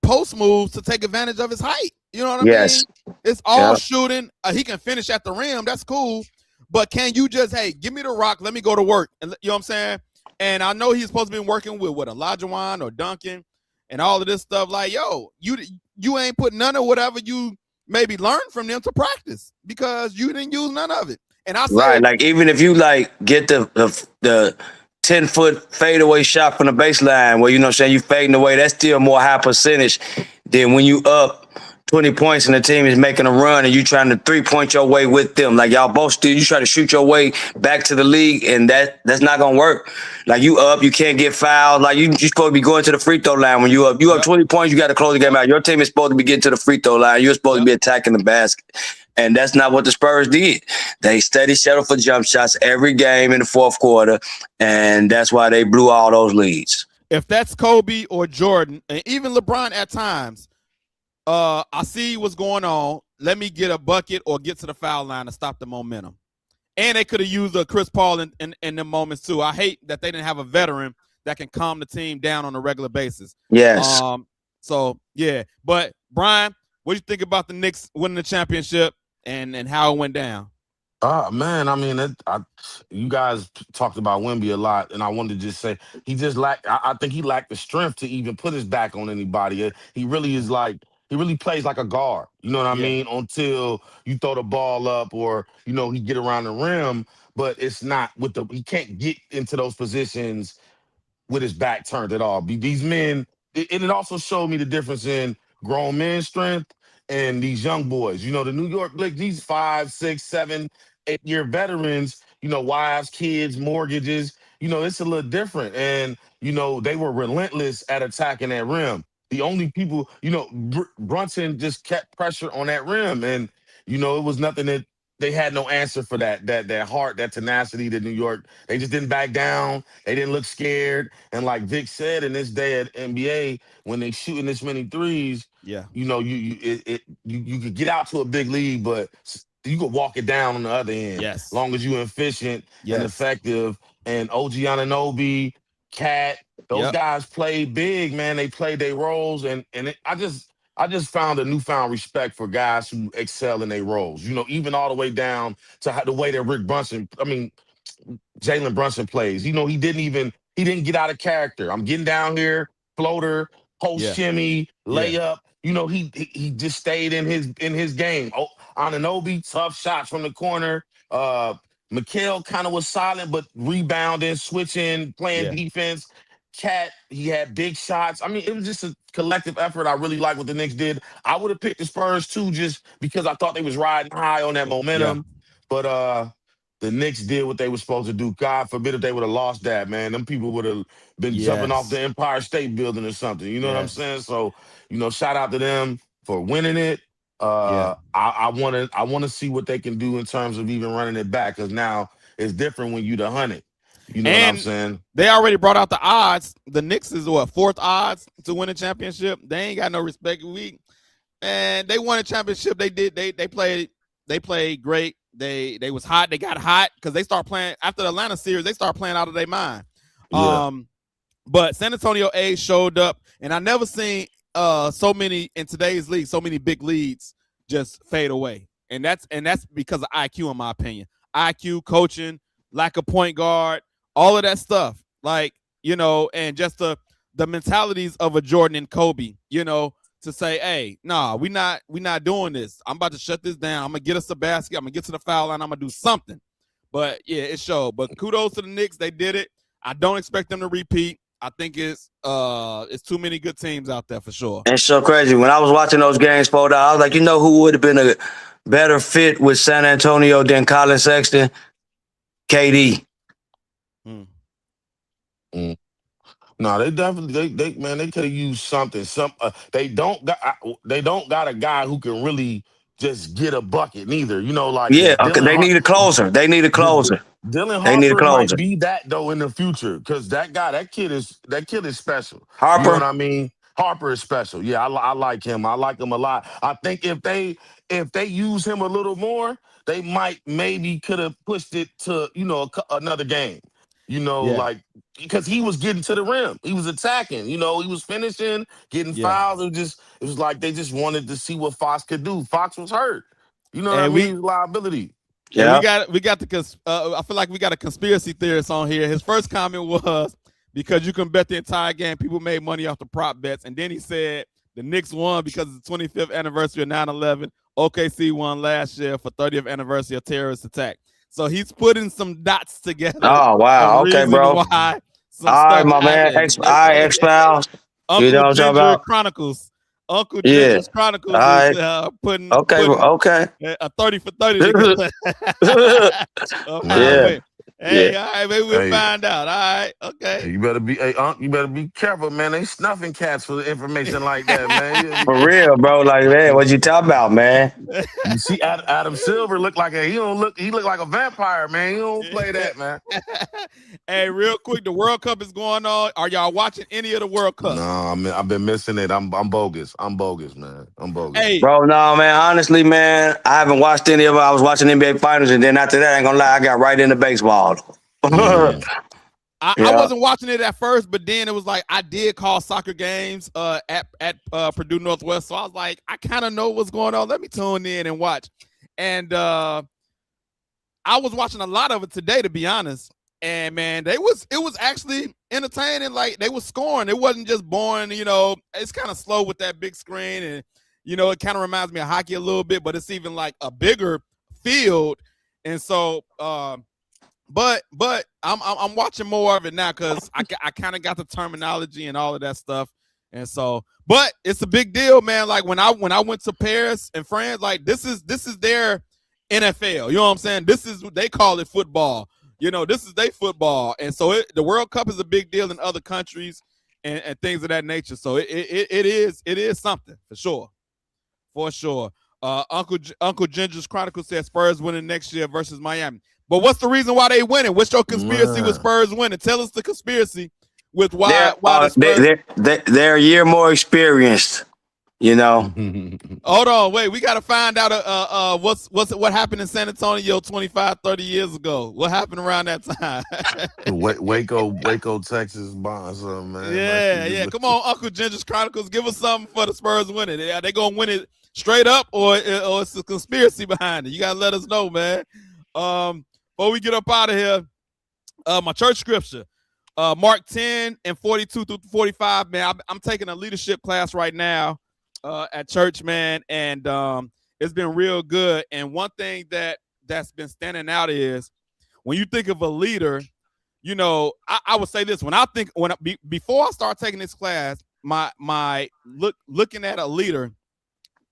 S2: post moves to take advantage of his height. You know what I mean? It's all shooting. He can finish at the rim. That's cool. But can you just, hey, give me the rock, let me go to work. And you know what I'm saying? And I know he's supposed to be working with Olajuwon or Duncan and all of this stuff. Like, yo, you ain't put none of whatever you maybe learned from them to practice because you didn't use none of it. And I said,
S3: like even if you like get the 10-foot fadeaway shot from the baseline where, you know what I'm saying, you fading away, that's still more high percentage than when you up 20 points and the team is making a run and you trying to 3-point your way with them. Like, y'all both still, you try to shoot your way back to the league, and that's not gonna work. Like, you up, you can't get fouled. Like, you're supposed to be going to the free throw line when you up. You up 20 points, you got to close the game out. Your team is supposed to be getting to the free throw line. You're supposed to be attacking the basket. And that's not what the Spurs did. They steady settled for jump shots every game in the fourth quarter, and that's why they blew all those leads.
S2: if that's Kobe or Jordan, and even LeBron at times, I see what's going on. Let me get a bucket or get to the foul line to stop the momentum. And they could have used a Chris Paul in the moments too. I hate that they didn't have a veteran that can calm the team down on a regular basis.
S3: Yes.
S2: So yeah, but Brian, what do you think about the Knicks winning the championship and how it went down?
S4: Man, I mean, you guys talked about Wemby a lot, and I wanted to just say he just lacked. I think he lacked the strength to even put his back on anybody. He really is like he really plays like a guard. You know what I mean? Until you throw the ball up, or he get around the rim, but it's not with he can't get into those positions with his back turned at all. These men, and it also showed me the difference in grown men's strength and these young boys. The New York, like these 5, 6, 7, 8-year veterans, wives, kids, mortgages, it's a little different. And, they were relentless at attacking that rim. The only people, Brunson just kept pressure on that rim. And, it was nothing that they had no answer for that heart, that tenacity that New York, they just didn't back down. They didn't look scared. And like Vic said, in this day at NBA, when they shooting this many threes,
S2: Yeah.
S4: You could get out to a big lead, but you could walk it down on the other end.
S2: Yes.
S4: As long as you're efficient and effective. And OG Anunoby, Cat, those guys played big, man. They played their roles. And I just found a newfound respect for guys who excel in their roles. Even all the way down to the way that Jalen Brunson plays. He didn't get out of character. I'm getting down here, floater, post shimmy, layup. He just stayed in his game. Oh, Anunoby, tough shots from the corner. Mikal kind of was silent, but rebounding, switching, playing defense. Cat, he had big shots. I mean, it was just a collective effort. I really like what the Knicks did. I would have picked the Spurs too, just because I thought they was riding high on that momentum. But the Knicks did what they were supposed to do. God forbid if they would have lost that, man. Them people would have been jumping off the Empire State Building or something. You know what I'm saying? So, shout out to them for winning it. I want to see what they can do in terms of even running it back, because now it's different when you the 100. You know what I'm saying?
S2: They already brought out the odds. The Knicks is fourth odds to win a championship. They ain't got no respect. And they won a championship. They did. They played great. They was hot. They got hot because they start playing after the Atlanta series. They start playing out of their mind. But San Antonio A's showed up, and I never seen so many in today's league, so many big leads just fade away. And that's because of IQ, in my opinion. IQ, coaching, lack of point guard, all of that stuff. Like, and just the mentalities of a Jordan and Kobe, to say, hey, nah, we not doing this. I'm about to shut this down. I'm gonna get us a basket. I'm gonna get to the foul line. I'm gonna do something. But yeah, it showed. But kudos to the Knicks. They did it. I don't expect them to repeat. I think it's too many good teams out there for sure.
S3: It's so crazy. When I was watching those games fold out, I was like, who would have been a better fit with San Antonio than Colin Sexton? KD.
S4: No, they definitely they could have used something. They don't got a guy who can really just get a bucket neither.
S3: They need a closer.
S4: Dylan Harper might be that though in the future, because that kid is special.
S3: Harper,
S4: you know what I mean? Harper is special. Yeah, I like him. I like him a lot. I think if they use him a little more, they maybe could have pushed it to another game. Like, because he was getting to the rim, he was attacking. He was finishing, getting fouls. It was like they just wanted to see what Fox could do. Fox was hurt. What I mean? Liability.
S2: Yeah, we got the. I feel like we got a conspiracy theorist on here. His first comment was, because you can bet the entire game, people made money off the prop bets, and then he said the Knicks won because it's the 25th anniversary of 9/11. OKC won last year for 30th anniversary of terrorist attack. So he's putting some dots together.
S3: Oh wow! Okay, bro. All right, my man. X-Files.
S2: Uncle Ginger Chronicles. Uncle Ginger Chronicles is putting a 30 for 30 together. Hey, all right, maybe we'll
S4: Hey,
S2: find out. All right, okay.
S4: you better be, hey, Unc, you better be careful, man. They snuffing cats for information like that, man.
S3: For real, bro. Like, man, what you talking about, man?
S4: You see, Adam Silver look like he look like a vampire, man. He don't play that, man.
S2: Hey, real quick, the World Cup is going on. Are y'all watching any of the World Cup?
S4: No, I mean, I've been missing it. I'm bogus. I'm bogus, man. I'm bogus.
S2: Hey,
S3: Bro, no, man. Honestly, man, I haven't watched any of it. I was watching NBA Finals, and then after that, I ain't gonna lie, I got right into baseball.
S4: Mm.
S2: I
S3: Yeah.
S2: wasn't watching it at first, but then it was like I did call soccer games at Purdue Northwest, so I was like, I kind of know what's going on. Let me tune in and watch. And I was watching a lot of it today, to be honest. And man, it was actually entertaining. Like they were scoring. It wasn't just boring. You know, it's kind of slow with that big screen, and you know, it kind of reminds me of hockey a little bit, but it's even like a bigger field. And so, but I'm watching more of it now because I kind of got the terminology and all of that stuff. And so, but it's a big deal, man. Like when I went to Paris and France, like this is their NFL. You know what I'm saying? This is what they call it, football. You know, this is their football. And so the World Cup is a big deal in other countries and things of that nature. So it is something for sure. For sure. Uncle Ginger's Chronicle says Spurs winning next year versus Miami. But what's the reason why they winning? What's your conspiracy with Spurs winning? Tell us the conspiracy with why the Spurs.
S3: They're a year more experienced, you know.
S2: Hold on, wait. We got to find out what happened in San Antonio 25, 30 years ago. What happened around that time?
S4: Waco, Texas, bonds, man.
S2: Yeah. Come on, Uncle Ginger's Chronicles. Give us something for the Spurs winning. Are they gonna win it straight up, or it's a conspiracy behind it? You gotta let us know, man. Before we get up out of here, my church scripture, Mark 10 and 42 through 45. Man, I'm taking a leadership class right now at church, man, and it's been real good. And one thing that's been standing out is when you think of a leader, you know, I would say this: before I start taking this class, my looking at a leader,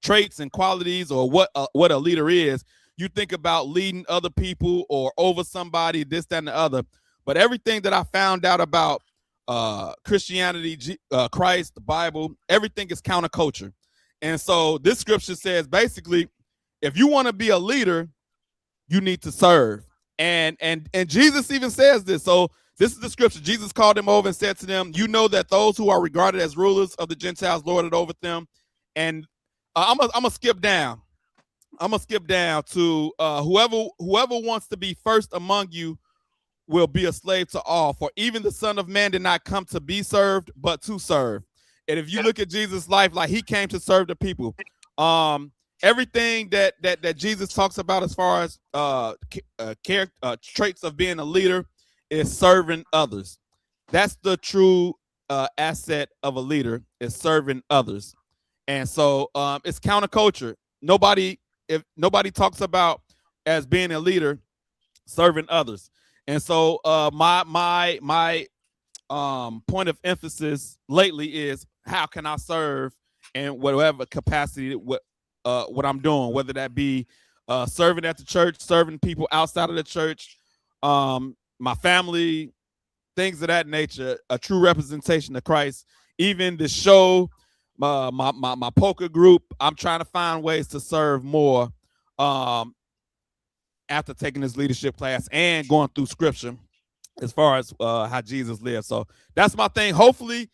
S2: traits and qualities, or what a leader is. You think about leading other people or over somebody, this, that, and the other. But everything that I found out about Christianity, Christ, the Bible, everything is counterculture. And so this scripture says, basically, if you want to be a leader, you need to serve. And Jesus even says this. So this is the scripture. Jesus called them over and said to them, you know that those who are regarded as rulers of the Gentiles lord it over them. And I'm gonna skip down. I'm gonna skip down to whoever wants to be first among you will be a slave to all. For even the Son of Man did not come to be served, but to serve. And if you look at Jesus' life, like he came to serve the people. Everything that Jesus talks about as far as traits of being a leader is serving others. That's the true asset of a leader, is serving others. And so it's counterculture. If nobody talks about as being a leader, serving others. And so my point of emphasis lately is how can I serve in whatever capacity what I'm doing, whether that be serving at the church, serving people outside of the church, my family, things of that nature, a true representation of Christ. Even the show, my poker group, I'm trying to find ways to serve more after taking this leadership class and going through scripture as far as how Jesus lived. So that's my thing. Hopefully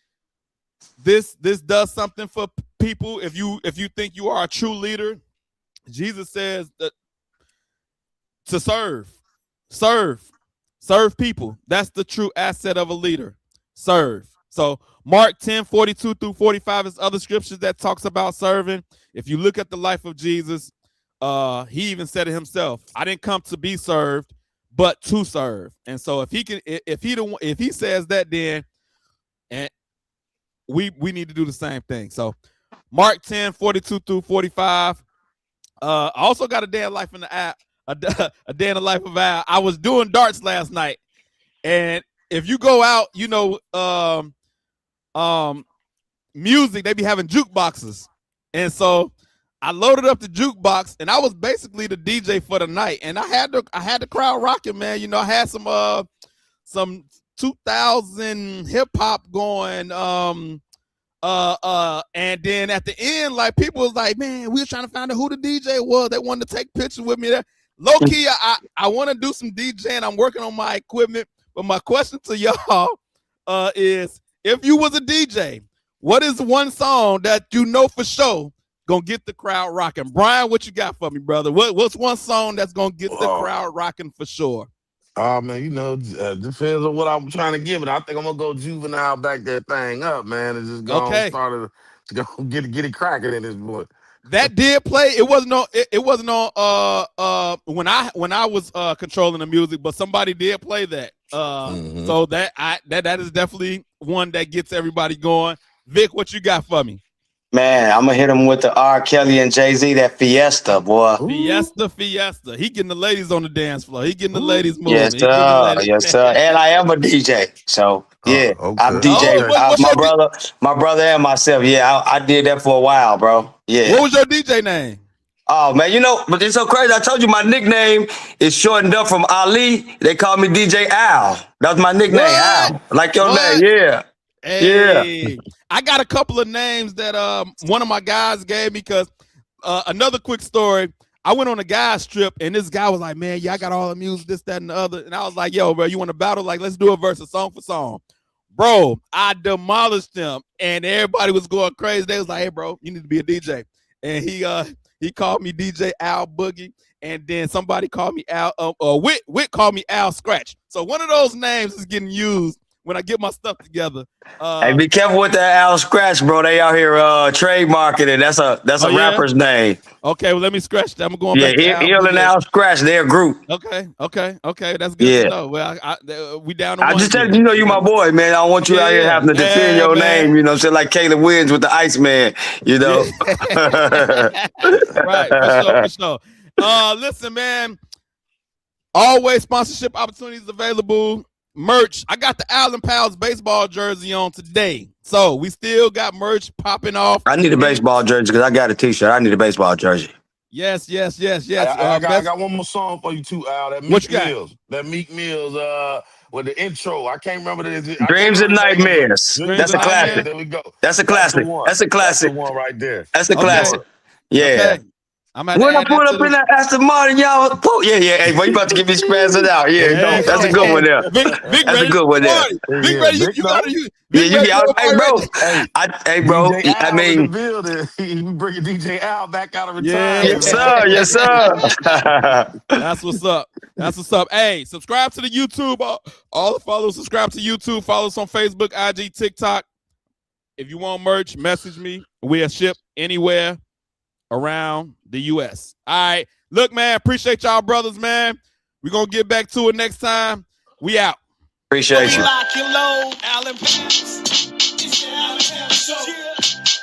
S2: this does something for people. If you think you are a true leader, Jesus says that to serve people. That's the true asset of a leader. Serve. So Mark 10, 42 through 45 is other scriptures that talks about serving. If you look at the life of Jesus, he even said it himself. I didn't come to be served, but to serve. And so if he says that, then and we need to do the same thing. So Mark 10, 42 through 45. I also got a day in life in the app, a day in the life of Al. I was doing darts last night, and if you go out, you know, music, they be having jukeboxes, and so I loaded up the jukebox, and I was basically the DJ for the night. And I had the crowd rocking, man. You know, I had some 2000 hip hop going. And then at the end, like people was like, man, we were trying to find out who the DJ was. They wanted to take pictures with me there. Low key, I want to do some DJing. I'm working on my equipment. But my question to y'all is, if you was a DJ, what is one song that you know for sure gonna get the crowd rocking? Brian, what you got for me, brother? What's one song that's gonna get the crowd rocking for sure?
S4: Oh man, you know, depends on what I'm trying to give it. I think I'm gonna go Juvenile, back that thing up, man, and just go start to go get it cracking in this boy.
S2: That did play. It wasn't on when I was controlling the music, but somebody did play that. So that is definitely one that gets everybody going. Vic, what you got for me?
S3: Man, I'm gonna hit him with the R. Kelly and Jay-Z, that Fiesta, boy.
S2: Fiesta. He getting the ladies on the dance floor. He getting the ladies moving.
S3: Yes, sir. Yes, sir. And I am a DJ, so yeah,
S4: okay.
S3: I'm DJ. My brother and myself. Yeah, I did that for a while, bro. Yeah.
S2: What was your DJ name?
S3: Oh man, you know, but it's so crazy. I told you my nickname is shortened up from Ali. They call me DJ Al. That was my nickname, Al. Like your name, yeah.
S2: Hey, yeah. I got a couple of names that one of my guys gave me, because another quick story. I went on a guy's trip, and this guy was like, man, yeah, I got all the music, this, that, and the other. And I was like, yo, bro, you want to battle? Like, let's do a verse, song for song. Bro, I demolished them, and everybody was going crazy. They was like, hey, bro, you need to be a DJ. And he called me DJ Al Boogie, and then somebody called me Al, Whit called me Al Scratch. So one of those names is getting used when I get my stuff together.
S3: Hey, be careful with that Al Scratch, bro. They out here trademarking it. That's a rapper's name.
S2: Okay, well, let me scratch that. I'm going
S3: back to Ill and Al Scratch, their group.
S2: Okay. That's good to know. Well, we down to
S3: I just tell you, you my boy, man. I don't want you out here having to defend your name, you know what I'm saying? Like Caleb Williams with the Iceman, you know?
S2: Right, for sure. Listen, man, always sponsorship opportunities available. Merch. I got the Allen Powell's baseball jersey on today. So we still got merch popping off.
S3: I need a baseball jersey because I got a t-shirt. I need a baseball jersey.
S2: Yes.
S4: I got one more song for you too, Al. That Meek Mills. That Meek Mills with the intro. I can't remember the
S3: Dreams and Nightmares. That's a classic.
S4: There we go.
S3: That's a classic. That's a classic.
S4: That's the one right there.
S3: That's a classic. Yeah.
S2: Okay.
S3: When I put up in that Aston Martin, y'all. Yeah. Hey, boy, you about to get me spazzing out. Yeah, that's a good one there. That's a good one there.
S2: Big Ready, you got to use.
S3: Yeah, you got. Hey, bro. I mean,
S4: he bringing DJ Al back out of retirement.
S3: Yes, sir.
S2: That's what's up. Hey, subscribe to the YouTube. All the followers, subscribe to YouTube. Follow us on Facebook, IG, TikTok. If you want merch, message me. We'll ship anywhere around the U.S. All right. Look, man, appreciate y'all brothers, man. We're going to get back to it next time. We out.
S3: Appreciate you.
S1: Lock and load, Allen Powell. It's the Allen Powell Show.